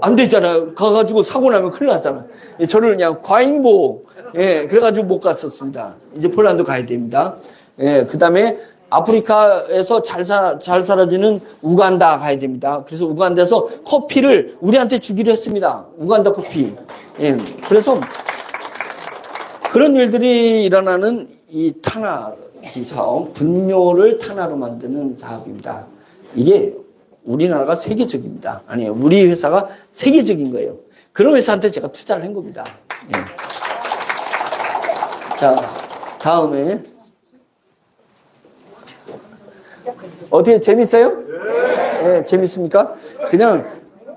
Speaker 1: 안 되잖아요. 가가지고 사고 나면 큰일 나잖아. 저를 그냥 과잉보호. 예, 그래가지고 못 갔었습니다. 이제 폴란드 가야 됩니다. 예, 그 다음에 아프리카에서 잘 사라지는 우간다 가야 됩니다. 그래서 우간다에서 커피를 우리한테 주기로 했습니다. 우간다 커피. 예, 그래서 그런 일들이 일어나는 이 탄화기 사업, 분뇨를 탄화로 만드는 사업입니다. 이게 우리나라가 세계적입니다. 아니에요. 우리 회사가 세계적인 거예요. 그런 회사한테 제가 투자를 한 겁니다. 예. 자, 다음에. 어떻게 재밌어요? 네, 재밌습니까? 그냥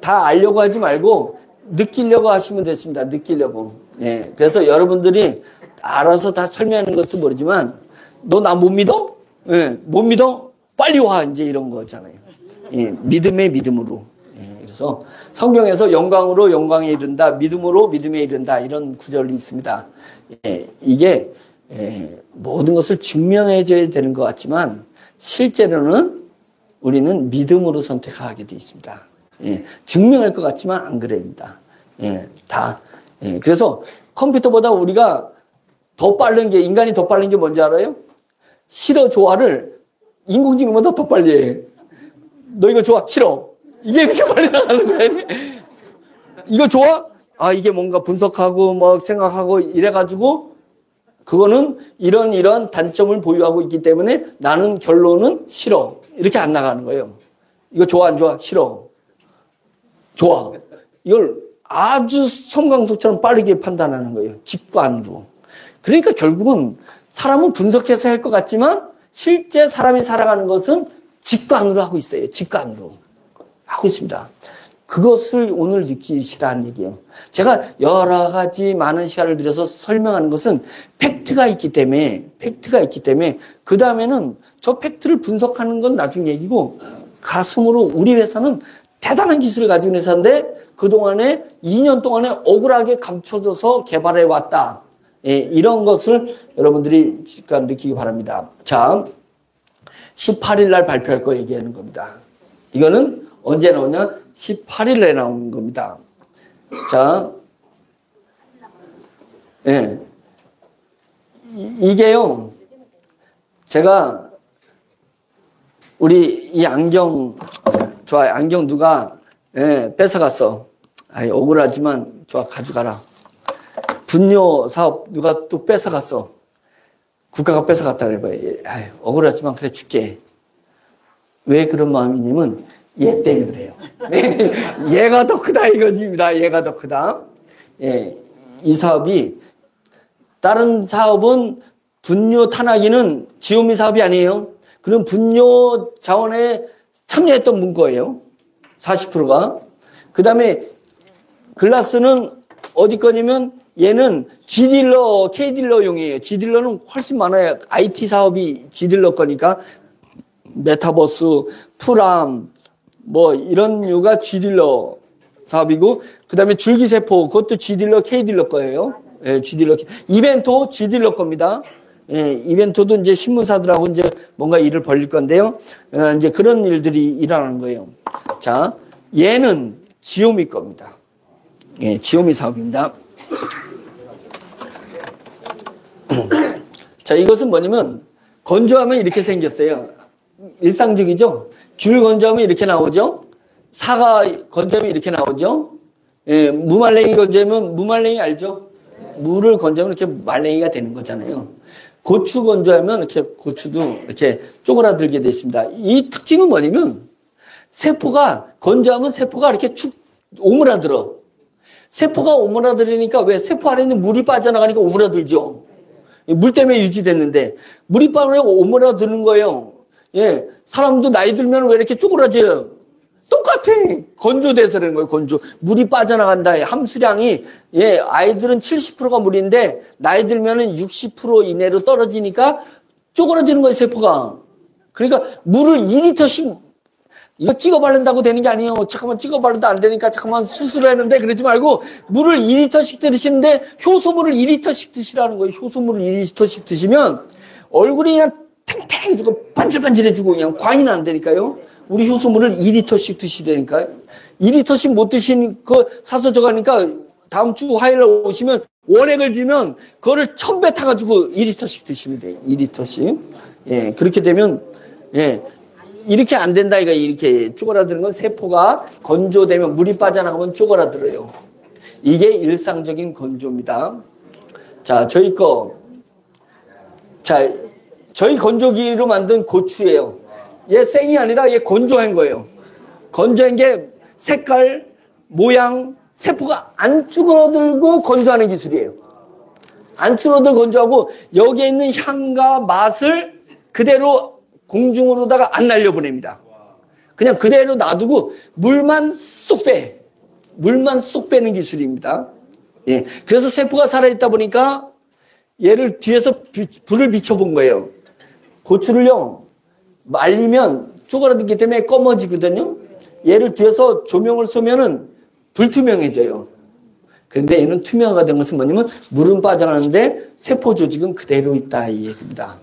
Speaker 1: 다 알려고 하지 말고 느끼려고 하시면 됐습니다. 느끼려고. 예. 그래서 여러분들이 알아서 다 설명하는 것도 모르지만 너 나 못 믿어? 예. 못 믿어? 빨리 와. 이제 이런 거잖아요. 예. 믿음의 믿음으로. 예. 그래서 성경에서 영광으로 영광에 이른다. 믿음으로 믿음에 이른다. 이런 구절이 있습니다. 예. 이게 모든 것을 증명해줘야 되는 것 같지만 실제로는 우리는 믿음으로 선택하게 되어 있습니다. 예, 증명할 것 같지만 안 그래야 된다. 예, 다. 예, 그래서 컴퓨터보다 우리가 더 빠른 게, 인간이 더 빠른 게 뭔지 알아요? 싫어, 좋아를 인공지능보다 더 빨리 해. 너 이거 좋아? 싫어. 이게 그렇게 빨리 나가는 거야. 이거 좋아? 아, 이게 뭔가 분석하고 뭐 생각하고 이래가지고 그거는 이런 단점을 보유하고 있기 때문에 나는 결론은 싫어. 이렇게 안 나가는 거예요. 이거 좋아, 안 좋아? 싫어. 좋아. 이걸 아주 성광속처럼 빠르게 판단하는 거예요. 직관으로. 그러니까 결국은 사람은 분석해서 할 것 같지만 실제 사람이 살아가는 것은 직관으로 하고 있어요. 직관으로. 하고 있습니다. 그것을 오늘 느끼시라는 얘기예요. 제가 여러 가지 많은 시간을 들여서 설명하는 것은 팩트가 있기 때문에 그 다음에는 저 팩트를 분석하는 건 나중 얘기고 가슴으로 우리 회사는 대단한 기술을 가진 회사인데 그동안에 2년 동안에 억울하게 감춰져서 개발해 왔다. 예, 이런 것을 여러분들이 느끼기 바랍니다. 자, 18일 날 발표할 거 얘기하는 겁니다. 이거는 언제 나오냐? 18일에 나오는 겁니다. 자, 예. 이게요, 제가, 우리 이 안경, 좋아요. 안경 누가, 예, 뺏어갔어. 아이, 억울하지만, 좋아, 가져가라. 분뇨 사업 누가 또 뺏어갔어. 국가가 뺏어갔다 그래봐요. 아이, 억울하지만, 그래, 줄게. 왜 그런 마음이냐면, 얘 때문에 그래요. 얘가 더 크다 이거입니다. 얘가 더 크다. 예, 이 사업이 다른 사업은 분뇨 탄화기는 지오미 사업이 아니에요. 그럼 분뇨 자원에 참여했던 분 거예요. 40%가. 그 다음에 글라스는 어디 거냐면 얘는 G딜러, K딜러용이에요. G딜러는 훨씬 많아요. IT 사업이 G딜러 거니까 메타버스, 푸람 뭐 이런 류가 G딜러 사업이고, 그 다음에 줄기세포, 그것도 G딜러, K딜러 거예요. 예, G딜러, 이벤토, G딜러 겁니다. 예, 이벤토도 이제 신문사들하고 이제 뭔가 일을 벌릴 건데요. 이제 그런 일들이 일어나는 거예요. 자, 얘는 지오미 겁니다. 예, 지오미 사업입니다. 자, 이것은 뭐냐면, 건조하면 이렇게 생겼어요. 일상적이죠? 귤 건조하면 이렇게 나오죠? 사과 건조하면 이렇게 나오죠? 예, 무말랭이 건조하면, 무말랭이 알죠? 물을 건조하면 이렇게 말랭이가 되는 거잖아요. 고추 건조하면 이렇게 고추도 이렇게 쪼그라들게 되어 있습니다. 이 특징은 뭐냐면, 세포가, 건조하면 세포가 이렇게 축 오므라들어. 세포가 오므라들으니까 왜 세포 안에 있는 물이 빠져나가니까 오므라들죠? 물 때문에 유지됐는데, 물이 빠져나가고 오므라드는 거예요. 예. 사람도 나이 들면 왜 이렇게 쪼그라져요? 똑같아. 건조돼서 그러는 거예요, 건조. 물이 빠져나간다. 함수량이, 예, 아이들은 70%가 물인데, 나이 들면은 60% 이내로 떨어지니까 쪼그라지는 거예요, 세포가. 그러니까 물을 2리터씩, 이거 찍어 바른다고 되는 게 아니에요. 잠깐만 찍어 바른다 안 되니까 잠깐만 수술을 했는데 그러지 말고 물을 2리터씩 드시는데 효소물을 2리터씩 드시라는 거예요. 효소물을 2리터씩 드시면 얼굴이 그냥 탱탱해지고 반질반질해지고 그냥 광이 난다니까요. 우리 효소물을 2리터씩 드시라니까요. 2리터씩 못 드신 거 사서 저가니까 다음 주 화요일에 오시면 원액을 주면 그거를 1000배 타가지고 2리터씩 드시면 돼요. 2리터씩. 예, 그렇게 되면, 예. 이렇게 안 된다, 이거 이렇게 쪼그라드는 건 세포가 건조되면 물이 빠져나가면 쪼그라들어요. 이게 일상적인 건조입니다. 자, 저희 건조기로 만든 고추예요. 얘 생이 아니라 얘 건조한 거예요. 건조한 게 색깔, 모양, 세포가 안 줄어들고 건조하는 기술이에요. 안 줄어들고 건조하고 여기에 있는 향과 맛을 그대로 공중으로다가 안 날려보냅니다. 그냥 그대로 놔두고 물만 쏙 빼. 물만 쏙 빼는 기술입니다. 예. 그래서 세포가 살아있다 보니까 얘를 뒤에서 불을 비춰본 거예요. 고추를요, 말리면 쪼그라들기 때문에 검어지거든요. 얘를 뒤에서 조명을 쏘면은 불투명해져요. 그런데 얘는 투명화가 된 것은 뭐냐면 물은 빠져나가는데 세포 조직은 그대로 있다, 이 얘기입니다.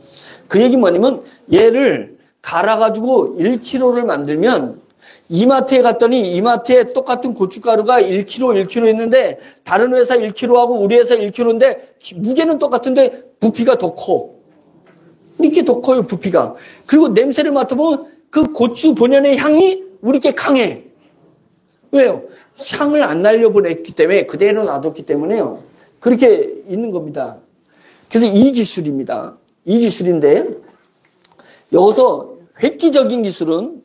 Speaker 1: 그 얘기 뭐냐면 얘를 갈아가지고 1kg를 만들면 이마트에 갔더니 이마트에 똑같은 고춧가루가 1kg 있는데 다른 회사 1kg하고 우리 회사 1kg인데 무게는 똑같은데 부피가 더 커. 이렇게 더 커요, 부피가. 그리고 냄새를 맡아보면 그 고추 본연의 향이 우리께 강해. 왜요? 향을 안 날려보냈기 때문에 그대로 놔뒀기 때문에요. 그렇게 있는 겁니다. 그래서 이 기술입니다. 이 기술인데 여기서 획기적인 기술은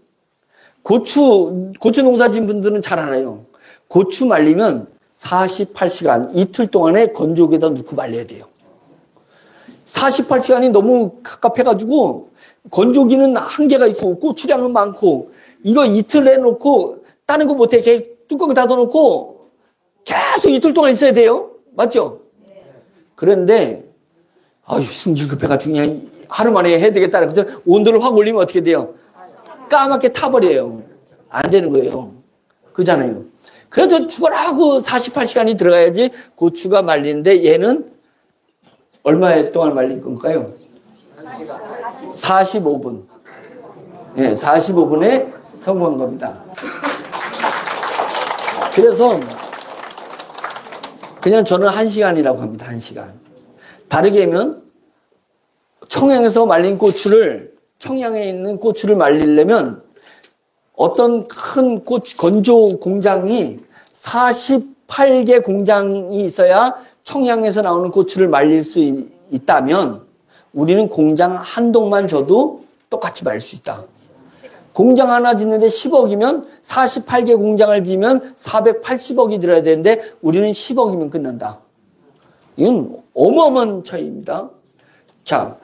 Speaker 1: 고추 농사 지은 분들은 잘 알아요. 고추 말리면 48시간 이틀 동안에 건조기에다 넣고 말려야 돼요. 48시간이 너무 갑갑해가지고 건조기는 한계가 있고 고추량은 많고 이거 이틀 내놓고 다른 거 못해. 이렇게 뚜껑 닫아놓고 계속 이틀 동안 있어야 돼요. 맞죠? 그런데 아유 승질 급해가지고 그냥 하루 만에 해야 되겠다. 그래서 온도를 확 올리면 어떻게 돼요? 까맣게 타버려요. 안 되는 거예요. 그잖아요. 그래서 죽어라 하고 48시간이 들어가야지 고추가 말리는데 얘는 얼마 동안 말릴 건가요? 45분. 예, 45분에 성공한 겁니다. 그래서 그냥 저는 1시간이라고 합니다. 1시간. 다르게 하면 청양에서 말린 고추를 청양에 있는 고추를 말리려면 어떤 큰 건조 공장이 48개 공장이 있어야 청양에서 나오는 고추를 말릴 수 있다면 우리는 공장 한 동만 줘도 똑같이 말릴 수 있다. 공장 하나 짓는데 10억이면 48개 공장을 지면 480억이 들어야 되는데 우리는 10억이면 끝난다. 이건 어마어마한 차이입니다. 자,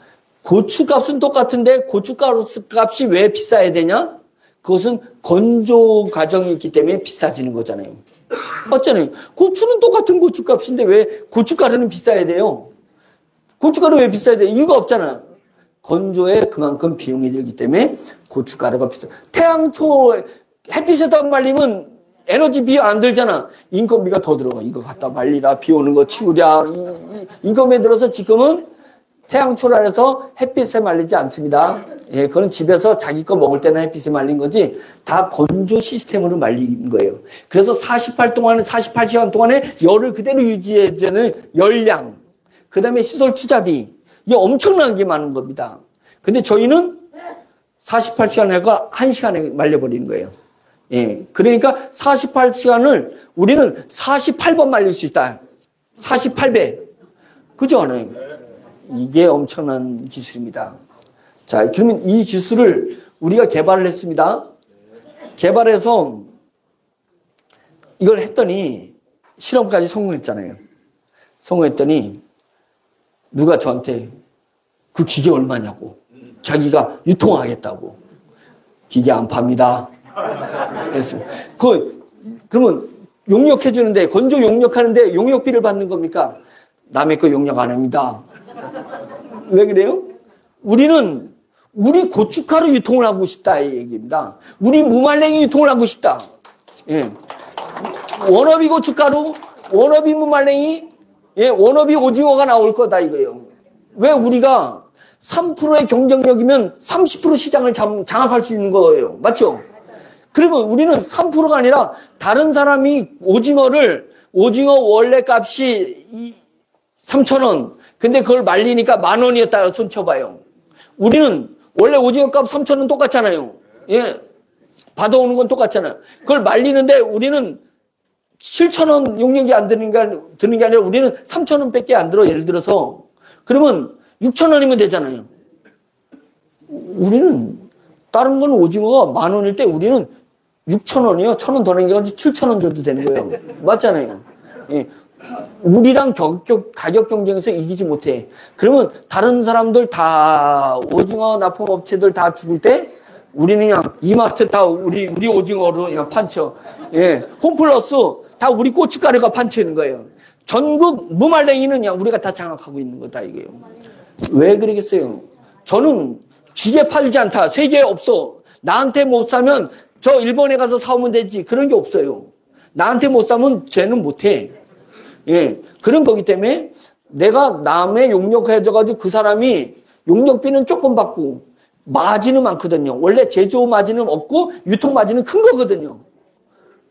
Speaker 1: 고추값은 똑같은데 고춧가루 값이 왜 비싸야 되냐? 그것은 건조 과정이 있기 때문에 비싸지는 거잖아요. 맞잖아요. 고추는 똑같은 고추값인데 왜 고춧가루는 비싸야 돼요? 고춧가루 왜 비싸야 돼요? 이유가 없잖아. 건조에 그만큼 비용이 들기 때문에 고춧가루가 비싸. 태양초 햇빛에다 말리면 에너지 비용 안 들잖아. 인건비가 더 들어가. 이거 갖다 말리라, 비 오는 거 치우랴. 인건비에 들어서 지금은 태양초를 안에서 햇빛에 말리지 않습니다. 예, 그건 집에서 자기 거 먹을 때는 햇빛에 말린 거지, 다 건조 시스템으로 말린 거예요. 그래서 48시간 동안에 열을 그대로 유지해주는 열량, 그 다음에 시설 투자비, 이게 엄청나게 많은 겁니다. 근데 저희는 48시간 해가 1시간에 말려버리는 거예요. 예, 그러니까 48시간을 우리는 48번 말릴 수 있다. 48배. 그죠? 이게 엄청난 기술입니다. 자, 그러면 이 기술을 우리가 개발을 했습니다. 개발해서 이걸 했더니 실험까지 성공했잖아요. 성공했더니 누가 저한테 그 기계 얼마냐고, 자기가 유통하겠다고. 기계 안 팝니다. 그래서 그러면 용역해 주는데, 건조 용역하는데 용역비를 받는 겁니까? 남의 거 용역 안 합니다. 왜 그래요? 우리는 우리 고춧가루 유통을 하고 싶다, 이 얘기입니다. 우리 무말랭이 유통을 하고 싶다. 예. 워너비 고춧가루, 워너비 무말랭이, 예, 워너비 오징어가 나올 거다, 이거예요. 왜? 우리가 3%의 경쟁력이면 30% 시장을 장악할 수 있는 거예요. 맞죠? 그러면 우리는 3%가 아니라 다른 사람이 오징어 원래 값이 3,000원. 근데 그걸 말리니까 10,000원이었다. 손 쳐봐요. 우리는 원래 오징어 값 3,000원 똑같잖아요. 예. 받아오는 건 똑같잖아요. 그걸 말리는데 우리는 7,000원 용역이 안 드는 게 아니라 우리는 3,000원 밖에 안 들어. 예를 들어서. 그러면 6,000원이면 되잖아요. 우리는 다른 건 오징어가 10,000원일 때 우리는 6,000원이요. 1,000원 더 남겨가지고 7,000원 줘도 되는 거예요. 맞잖아요. 예. 우리랑 가격 경쟁에서 이기지 못해. 그러면 다른 사람들 다, 오징어 납품업체들 다 죽을 때 우리는 그냥 이마트 다 우리 오징어로 그냥 판쳐. 예. 홈플러스 다 우리 고춧가루가 판치는 거예요. 전국 무말랭이는 그냥 우리가 다 장악하고 있는 거다, 이게요. 왜 그러겠어요? 저는 기계 팔지 않다. 세계에 없어. 나한테 못 사면 저 일본에 가서 사오면 되지. 그런 게 없어요. 나한테 못 사면 쟤는 못해. 예. 그런 거기 때문에 내가 남의 용역해줘가지고 그 사람이 용역비는 조금 받고 마진은 많거든요. 원래 제조 마진은 없고 유통 마진은 큰 거거든요.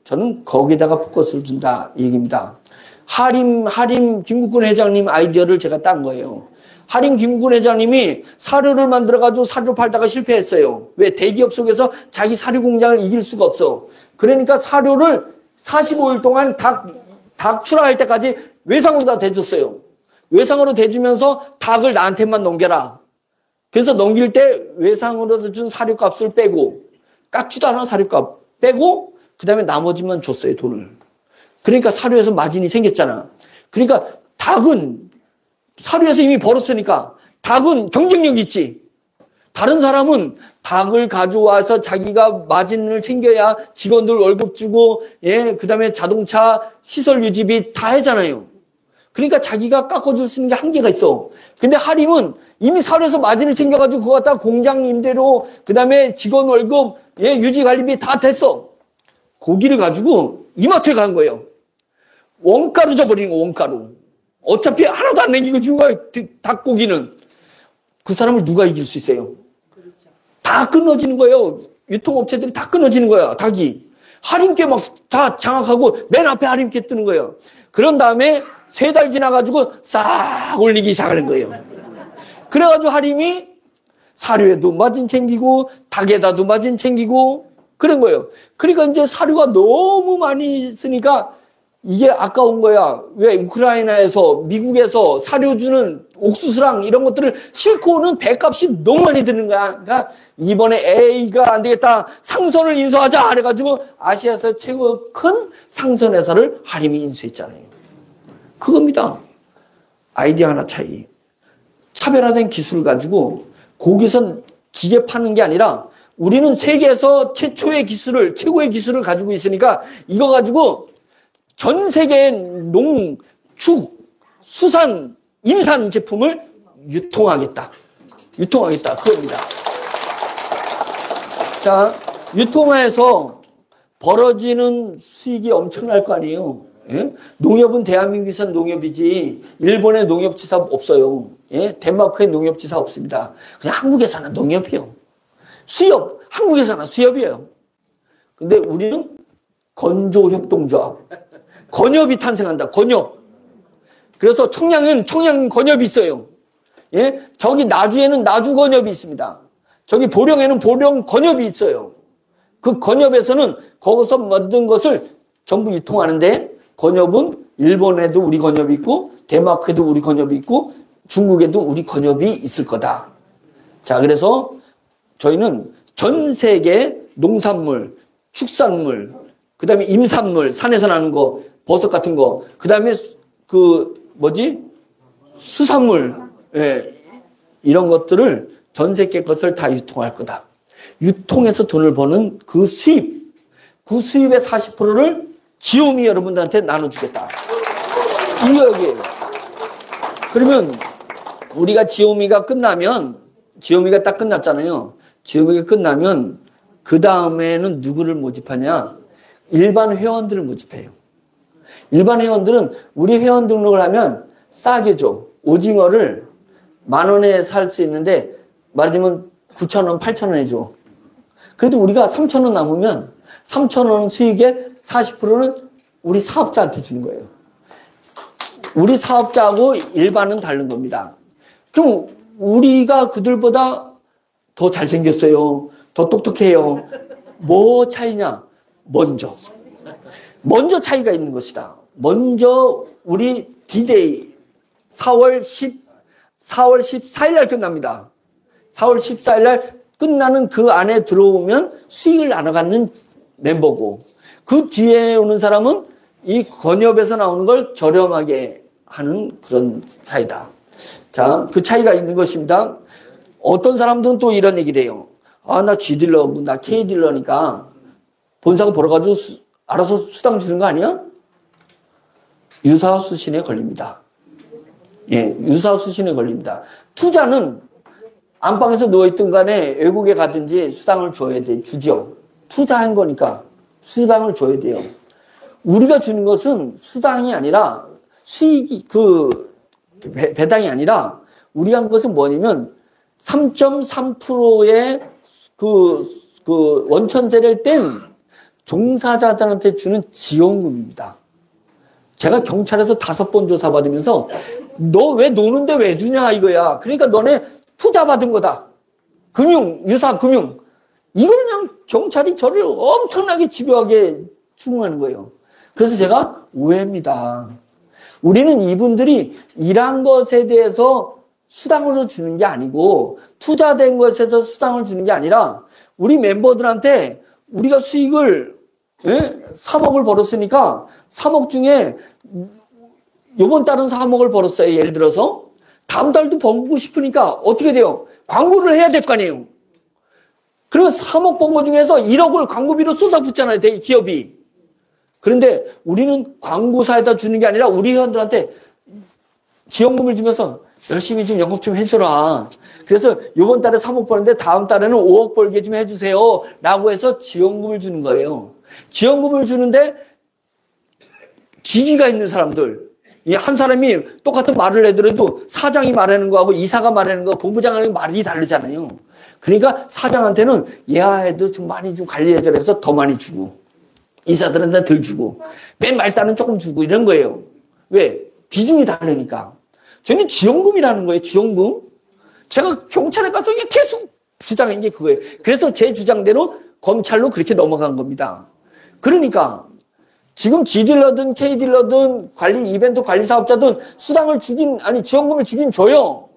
Speaker 1: 저는 거기다가 포커스를 준다, 이 얘기입니다. 하림 김국근 회장님 아이디어를 제가 딴 거예요. 하림 김국근 회장님이 사료를 만들어가지고 사료 팔다가 실패했어요. 왜? 대기업 속에서 자기 사료 공장을 이길 수가 없어. 그러니까 사료를 45일 동안 닭 출하할 때까지 외상으로 다 대줬어요. 외상으로 대주면서 닭을 나한테만 넘겨라. 그래서 넘길 때 외상으로 준 사료값을 빼고, 깎지도 않은 사료값 빼고, 그 다음에 나머지만 줬어요, 돈을. 그러니까 사료에서 마진이 생겼잖아. 그러니까 닭은 사료에서 이미 벌었으니까 닭은 경쟁력이 있지. 다른 사람은 닭을 가져와서 자기가 마진을 챙겨야 직원들 월급 주고, 예, 그 다음에 자동차 시설 유지비 다 하잖아요. 그러니까 자기가 깎아줄 수 있는 게 한계가 있어. 근데 하림은 이미 사료에서 마진을 챙겨가지고 그거 갖다 공장 임대료, 그 다음에 직원 월급, 예, 유지 관리비 다 됐어. 고기를 가지고 이마트에 간 거예요. 원가로 줘버리는 거, 원가로. 어차피 하나도 안 남기고 준 거예요, 닭고기는. 그 사람을 누가 이길 수 있어요? 다 끊어지는 거예요. 유통업체들이 다 끊어지는 거야, 닭이. 할인께 막 다 장악하고 맨 앞에 할인께 뜨는 거예요. 그런 다음에 3달 지나가지고 싹 올리기 시작하는 거예요. 그래가지고 할인이 사료에도 마진 챙기고 닭에다도 마진 챙기고 그런 거예요. 그러니까 이제 사료가 너무 많이 쓰니까 이게 아까운 거야. 왜? 우크라이나에서, 미국에서 사료 주는 옥수수랑 이런 것들을 싣고 오는 배값이 너무 많이 드는 거야. 그러니까 이번에 A가 안 되겠다, 상선을 인수하자 그래가지고 아시아에서 최고 큰 상선 회사를 하림이 인수했잖아요. 그겁니다. 아이디어 하나 차이. 차별화된 기술을 가지고 거기서 기계 파는 게 아니라 우리는 세계에서 최초의 기술을, 최고의 기술을 가지고 있으니까 이거 가지고 전 세계의 농, 축, 수산, 임산 제품을 유통하겠다. 그겁니다. 자, 유통화해서 벌어지는 수익이 엄청날 거 아니에요. 예? 농협은 대한민국에서 농협이지 일본의 농협지사 없어요. 예? 덴마크의 농협지사 없습니다. 그냥 한국에서는 농협이요. 수협, 한국에서는 수협이에요. 근데 우리는 건조협동조합, 건협이 탄생한다. 건협. 그래서 청량은 청량 건협이 있어요. 예? 저기 나주에는 나주 건협이 있습니다. 저기 보령에는 보령 건협이 있어요. 그 건협에서는 거기서 만든 것을 전부 유통하는데, 건협은 일본에도 우리 건협이 있고 덴마크에도 우리 건협이 있고 중국에도 우리 건협이 있을 거다. 자, 그래서 저희는 전 세계 농산물, 축산물, 그 다음에 임산물, 산에서 나는 거, 버섯 같은 거, 그 다음에 수산물, 예, 이런 것들을 전 세계 것을 다 유통할 거다. 유통해서 돈을 버는 그 수입의 40%를 지오미 여러분들한테 나눠주겠다. 이거 여기에요. 그러면 우리가 지오미가 딱 끝났잖아요. 지오미가 끝나면 그 다음에는 누구를 모집하냐? 일반 회원들을 모집해요. 일반 회원들은 우리 회원 등록을 하면 싸게 줘. 오징어를 10,000원에 살 수 있는데 말하자면 9,000원, 8,000원에 줘. 그래도 우리가 3,000원 남으면 3,000원 수익의 40%는 우리 사업자한테 주는 거예요. 우리 사업자하고 일반은 다른 겁니다. 그럼 우리가 그들보다 더 잘생겼어요. 더 똑똑해요. 뭐 차이냐? 먼저 차이가 있는 것이다. 먼저 우리 D-Day 4월 14일 날 끝납니다. 4월 14일 날 끝나는 그 안에 들어오면 수익을 나눠갖는 멤버고, 그 뒤에 오는 사람은 이 건협에서 나오는 걸 저렴하게 하는 그런 사이다. 자, 그 차이가 있는 것입니다. 어떤 사람들은 또 이런 얘기를 해요. 아, 나 G딜러고 나 K딜러니까 본사가 벌어가지고 알아서 수당 주는 거 아니야? 유사수신에 걸립니다. 예, 유사수신에 걸립니다. 투자는 안방에서 누워있든 간에 외국에 가든지 수당을 줘야 돼. 주죠. 투자한 거니까 수당을 줘야 돼요. 우리가 주는 것은 수당이 아니라 수익이, 배당이 아니라 우리가 한 것은 뭐냐면 3.3%의 원천세를 뗀 종사자들한테 주는 지원금입니다. 제가 경찰에서 5번 조사받으면서 너 왜 노는데 왜 주냐 이거야. 그러니까 너네 투자 받은 거다. 유사금융. 이걸 그냥 경찰이 저를 엄청나게 집요하게 추궁하는 거예요. 그래서 제가 오해입니다. 우리는 이분들이 일한 것에 대해서 수당으로 주는 게 아니고 투자된 것에서 수당을 주는 게 아니라 우리 멤버들한테 우리가 수익을 3억을 벌었으니까 3억 중에 이번 달은 3억을 벌었어요. 예를 들어서 다음 달도 벌고 싶으니까 어떻게 돼요? 광고를 해야 될 거 아니에요. 그리고 3억 번 거 중에서 1억을 광고비로 쏟아붓잖아요. 되게 기업이. 그런데 우리는 광고사에다 주는 게 아니라 우리 회원들한테 지원금을 주면서 열심히 좀 영업 좀 해줘라. 그래서 이번 달에 3억 버는데 다음 달에는 5억 벌게 좀 해주세요. 라고 해서 지원금을 주는 거예요. 지원금을 주는데 직위가 있는 사람들, 한 사람이 똑같은 말을 해더라도 사장이 말하는 거하고 이사가 말하는 거, 본부장하는 말이 다르잖아요. 그러니까 사장한테는 얘한테도 좀 많이 좀 관리해줘라 해서 더 많이 주고, 이사들한테 덜 주고, 맨 말단은 조금 주고 이런 거예요. 왜? 비중이 다르니까. 저는 지원금이라는 거예요. 지원금. 제가 경찰에 가서 계속 주장한 게 그거예요. 그래서 제 주장대로 검찰로 그렇게 넘어간 겁니다. 그러니까 지금 G딜러든 K딜러든 이벤트 관리 사업자든 지원금을 주긴 줘요.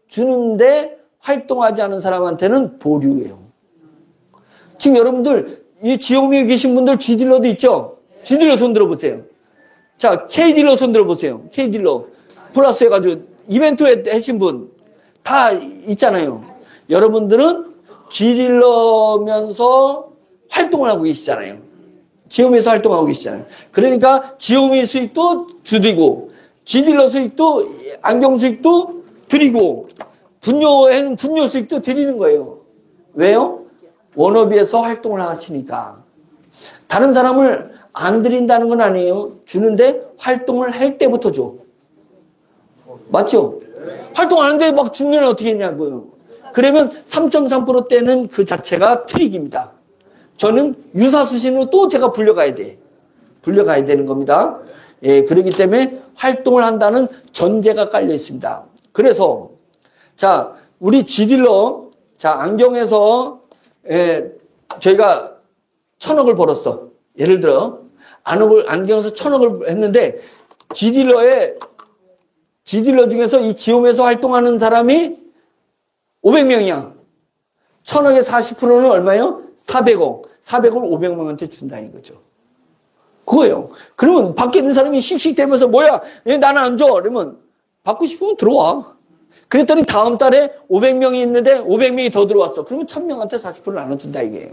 Speaker 1: 주는데 활동하지 않은 사람한테는 보류예요. 지금 여러분들 이 지오미에 계신 분들 G딜러도 있죠? G딜러 손 들어보세요. 자, K딜러 손 들어보세요. K딜러 플러스 해가지고 이벤트에 하신 분 다 있잖아요. 여러분들은 G딜러면서 활동을 하고 계시잖아요. 지오미에서 활동하고 계시잖아요. 그러니까 지오미 수익도 드리고 G딜러 수익도 안경 수익도 드리고 분뇨 수익도 드리는 거예요. 왜요? 워너비에서 활동을 하시니까. 다른 사람을 안 드린다는 건 아니에요. 주는데 활동을 할 때부터 줘. 맞죠? 활동 안 하는데 막 주면 어떻게 했냐고요. 그러면 3.3%대는 그 자체가 트릭입니다. 저는 유사수신으로 또 제가 불려가야 돼. 불려가야 되는 겁니다. 예, 그렇기 때문에 활동을 한다는 전제가 깔려 있습니다. 그래서, 자, 우리 G딜러, 자, 안경에서, 저희가 1,000억을 벌었어. 예를 들어, 안경에서 1,000억을 했는데, G딜러 중에서 이 지홈에서 활동하는 사람이 500명이야. 1,000억의 40%는 얼마예요? 400억. 400억을 500명한테 준다 이거죠. 그거예요. 그러면 밖에 있는 사람이 씩씩대면서 뭐야? 왜 나는 안 줘? 그러면 받고 싶으면 들어와. 그랬더니 다음 달에 500명이 있는데 500명이 더 들어왔어. 그러면 1,000명한테 40%를 나눠준다 이게요.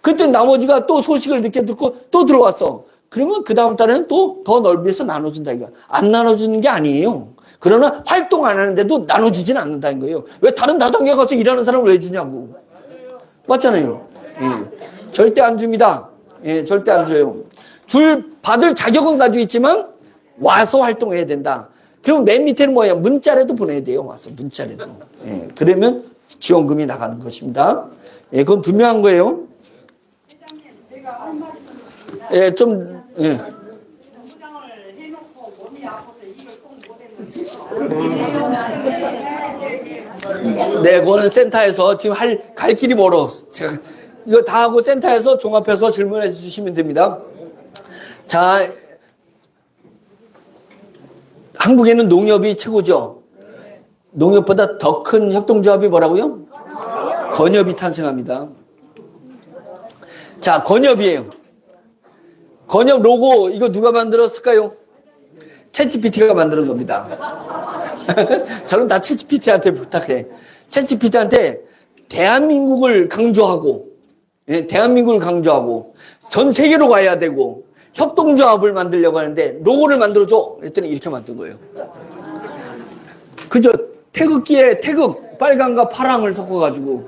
Speaker 1: 그때 나머지가 또 소식을 늦게 듣고 또 들어왔어. 그러면 그 다음 달에는 또 더 넓이에서 나눠준다 이거야. 안 나눠주는 게 아니에요. 그러나 활동 안 하는데도 나눠주진 않는다는 거예요. 왜 다른 다단계 가서 일하는 사람을 왜 주냐고. 맞잖아요. 예. 절대 안 줍니다. 예, 절대 안 줘요. 받을 자격은 가지고 있지만 와서 활동해야 된다. 그럼 맨 밑에는 뭐예요? 문자라도 보내야 돼요. 와서 문자라도. 예, 그러면 지원금이 나가는 것입니다. 예, 그건 분명한 거예요. 예, 좀, 예. 네, 그거는 센터에서 지금 갈 길이 멀어. 제가 이거 다 하고 센터에서 종합해서 질문해 주시면 됩니다. 자, 한국에는 농협이 최고죠. 농협보다 더 큰 협동조합이 뭐라고요? 건협이 탄생합니다. 자, 건협이에요. 건협 로고 이거 누가 만들었을까요? 챗GPT가 만드는 겁니다. 저는 다 챗GPT한테 부탁해. 챗GPT한테 대한민국을 강조하고, 예, 대한민국을 강조하고 전 세계로 가야 되고 협동조합을 만들려고 하는데 로고를 만들어줘. 그랬더니 이렇게 만든 거예요. 그죠? 태극기에 태극 빨강과 파랑을 섞어가지고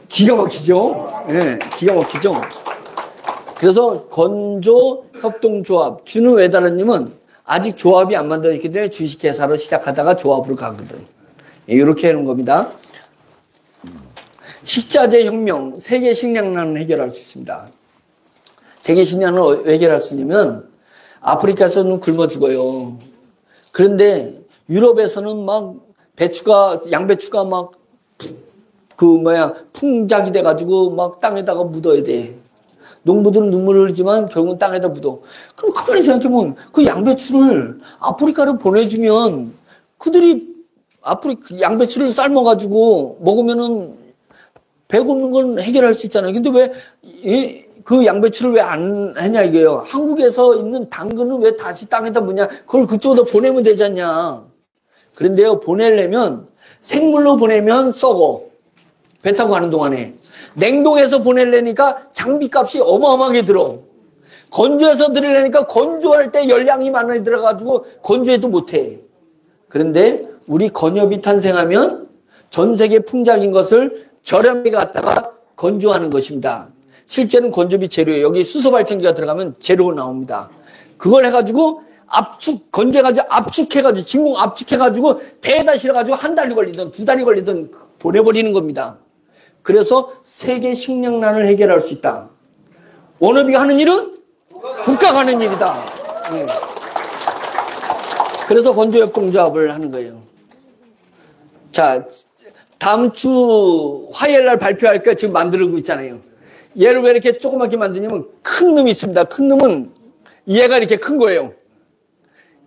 Speaker 1: 기가 막히죠? 예, 기가 막히죠? 그래서 건조 협동조합 준우 외다라님은 아직 조합이 안 만들어졌기 때문에 주식회사로 시작하다가 조합으로 가거든. 예, 이렇게 하는 겁니다. 식자재 혁명, 세계 식량난을 해결할 수 있습니다. 세계 식량난을 해결할 수 있냐면 아프리카에서는 굶어 죽어요. 그런데 유럽에서는 막 양배추가 막 풍작이 돼가지고 막 땅에다가 묻어야 돼. 농부들은 눈물을 흘리지만 결국은 땅에다 묻어. 그럼 가만히 생각해보면 그 양배추를 아프리카로 보내주면 그들이 양배추를 삶아가지고 먹으면은 배고픈 건 해결할 수 있잖아요. 근데 왜 그 양배추를 왜 안 하냐 이게요. 한국에서 있는 당근은 왜 다시 땅에다 묻냐. 그걸 그쪽으로 보내면 되지 않냐. 그런데요, 보내려면 생물로 보내면 썩어. 배 타고 가는 동안에. 냉동해서 보내려니까 장비값이 어마어마하게 들어. 건조해서 들으려니까 건조할 때 열량이 많이 들어가지고 건조해도 못해. 그런데 우리 건협이 탄생하면 전 세계 풍작인 것을 저렴하게 갖다가 건조하는 것입니다. 실제는 건조비 재료예요. 여기 수소 발전기가 들어가면 재료가 나옵니다. 그걸 해가지고 건조해가지고 압축해가지고 진공 압축해가지고 배에다 실어가지고 한 달이 걸리든 두 달이 걸리든 보내버리는 겁니다. 그래서 세계 식량난을 해결할 수 있다. 워너비가 하는 일은 국가가 하는 일이다. 네. 그래서 건조협동조합을 하는 거예요. 자, 다음 주 화요일 날 발표할 거 지금 만들고 있잖아요. 얘를 왜 이렇게 조그맣게 만드냐면 큰 놈이 있습니다. 큰 놈은 얘가 이렇게 큰 거예요.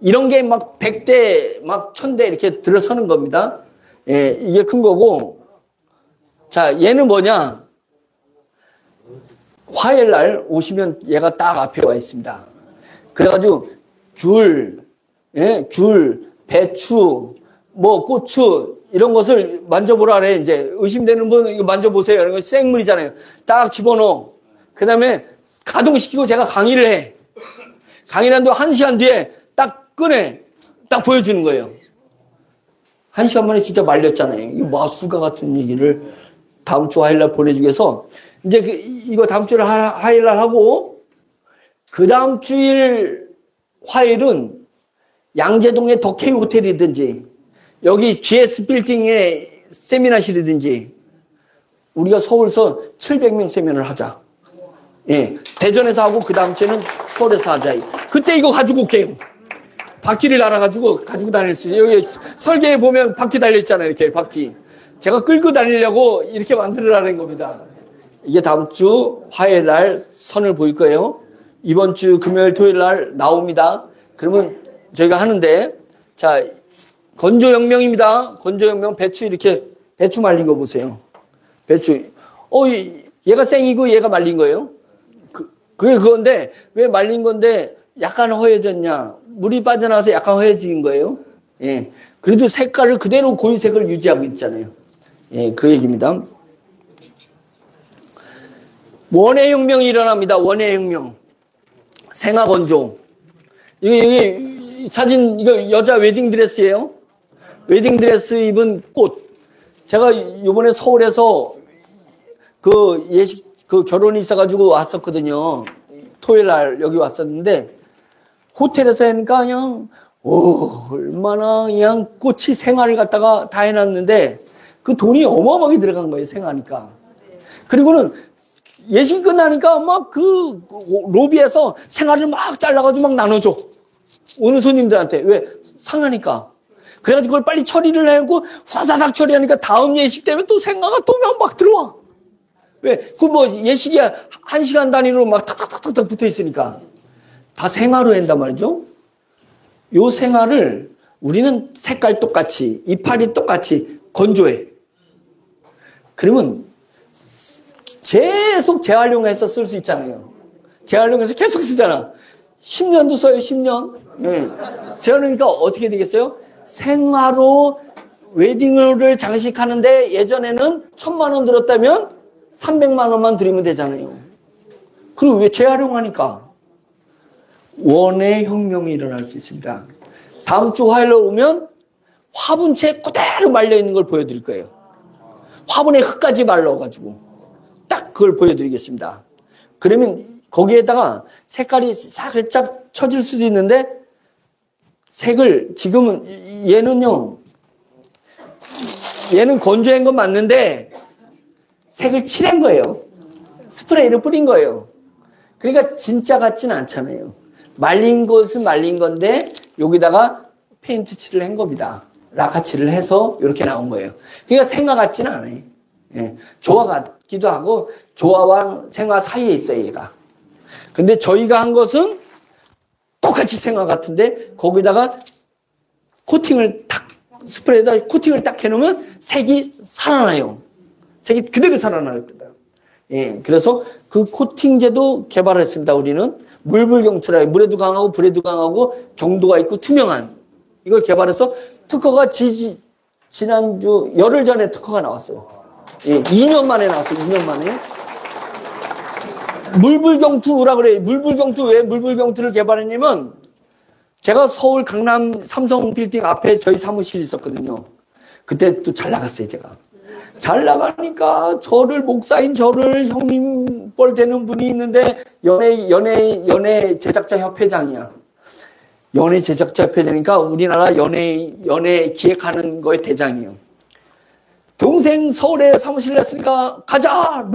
Speaker 1: 이런 게 막 100대, 막 1000대 이렇게 들어서는 겁니다. 예, 이게 큰 거고. 자, 얘는 뭐냐? 화요일 날 오시면 얘가 딱 앞에 와 있습니다. 그래가지고 귤, 배추, 고추 이런 것을 만져보라 그래. 이제 의심되는 분 이거 만져보세요. 이런 거 생물이잖아요. 딱 집어넣어. 그 다음에 가동시키고 제가 강의를 해. 강의를 한 1시간 뒤에 딱 꺼내. 딱 보여주는 거예요. 1시간 만에 진짜 말렸잖아요. 이 마수가 같은 얘기를 다음 주 화요일 날 보내주기 위해서 이제 이거 다음 주를 화요일 날 하고, 그 다음 주일 화요일은 양재동의 덕케이 호텔이든지, 여기 GS 빌딩의 세미나실이든지, 우리가 서울서 700명 세미나를 하자. 예. 대전에서 하고, 그 다음 주에는 서울에서 하자. 그때 이거 가지고 올게요. 바퀴를 달아가지고 가지고 다닐 수 있어요. 여기 설계에 보면 바퀴 달려있잖아요. 이렇게 바퀴. 제가 끌고 다니려고 이렇게 만들어라는 겁니다. 이게 다음 주 화요일 날 선을 보일 거예요. 이번 주 금요일 토요일 날 나옵니다. 그러면 저희가 하는데, 자, 건조혁명입니다. 건조혁명 배추 이렇게, 배추 말린 거 보세요. 배추. 얘가 생이고 얘가 말린 거예요. 그게 그건데, 왜 말린 건데 약간 허해졌냐? 물이 빠져나가서 약간 허해진 거예요. 예. 그래도 색깔을 그대로 고유색을 유지하고 있잖아요. 예, 그 얘기입니다. 원해혁명이 일어납니다. 원해혁명. 생화건조. 이게 사진, 이거 여자 웨딩드레스예요. 웨딩드레스 입은 꽃. 제가 요번에 서울에서 그 결혼이 있어가지고 왔었거든요. 토요일 날 여기 왔었는데, 호텔에서 하니까 그냥, 얼마나 그냥 꽃이 생화를 갖다가 다 해놨는데, 그 돈이 어마어마하게 들어간 거예요, 생화니까. 그리고는 예식 끝나니까 막 그 로비에서 생화를 막 잘라가지고 막 나눠줘. 오는 손님들한테. 왜? 상하니까. 그래가지고 그걸 빨리 처리를 하고, 사다닥 처리하니까 다음 예식 때문에 또 생화가 또 막 들어와. 왜? 그 뭐 예식이 1시간 단위로 막 탁탁탁탁 붙어 있으니까. 다 생화로 한단 말이죠. 요 생화를 우리는 색깔 똑같이, 이파리 똑같이 건조해. 그러면 계속 재활용해서 쓸 수 있잖아요. 재활용해서 계속 쓰잖아. 10년도 써요, 10년. 네. 재활용이니까 어떻게 되겠어요? 생화로 웨딩홀을 장식하는데 예전에는 1,000만 원 들었다면 300만 원만 드리면 되잖아요. 그리고 왜 재활용하니까? 원의 혁명이 일어날 수 있습니다. 다음 주 화요일에 오면 화분채 그대로 말려있는 걸 보여드릴 거예요. 화분에 흙까지 말라가지고 딱 그걸 보여드리겠습니다. 그러면 거기에다가 색깔이 살짝 처질 수도 있는데, 색을 지금은 얘는 건조한 건 맞는데 색을 칠한 거예요. 스프레이를 뿌린 거예요. 그러니까 진짜 같지는 않잖아요. 말린 것은 말린 건데 여기다가 페인트 칠을 한 겁니다. 라카 칠을 해서 이렇게 나온 거예요. 그러니까 생화 같지는 않아요. 예. 조화 같기도 하고 조화와 생화 사이에 있어요, 얘가. 근데 저희가 한 것은 똑같이 생화 같은데 거기다가 코팅을 탁, 스프레이에다 코팅을 딱 해놓으면 색이 살아나요. 색이 그대로 살아나요. 예, 그래서 그 코팅제도 개발했습니다. 우리는 물불경추라, 물에도 강하고 불에도 강하고 경도가 있고 투명한 이걸 개발해서 특허가 지난주 열흘 전에 특허가 나왔어요. 예, 2년 만에 나왔어요. 2년 만에. 물불경투라 그래요. 물불경투. 왜 물불경투를 개발했냐면 제가 서울 강남 삼성 빌딩 앞에 저희 사무실이 있었거든요. 그때 또 잘 나갔어요, 제가. 잘 나가니까 목사인 저를 형님 뻘 되는 분이 있는데 연예 제작자 협회장이야. 연예 제작자 협회장이니까 우리나라 연예 기획하는 거의 대장이에요. 동생 서울에 사무실 냈으니까 가자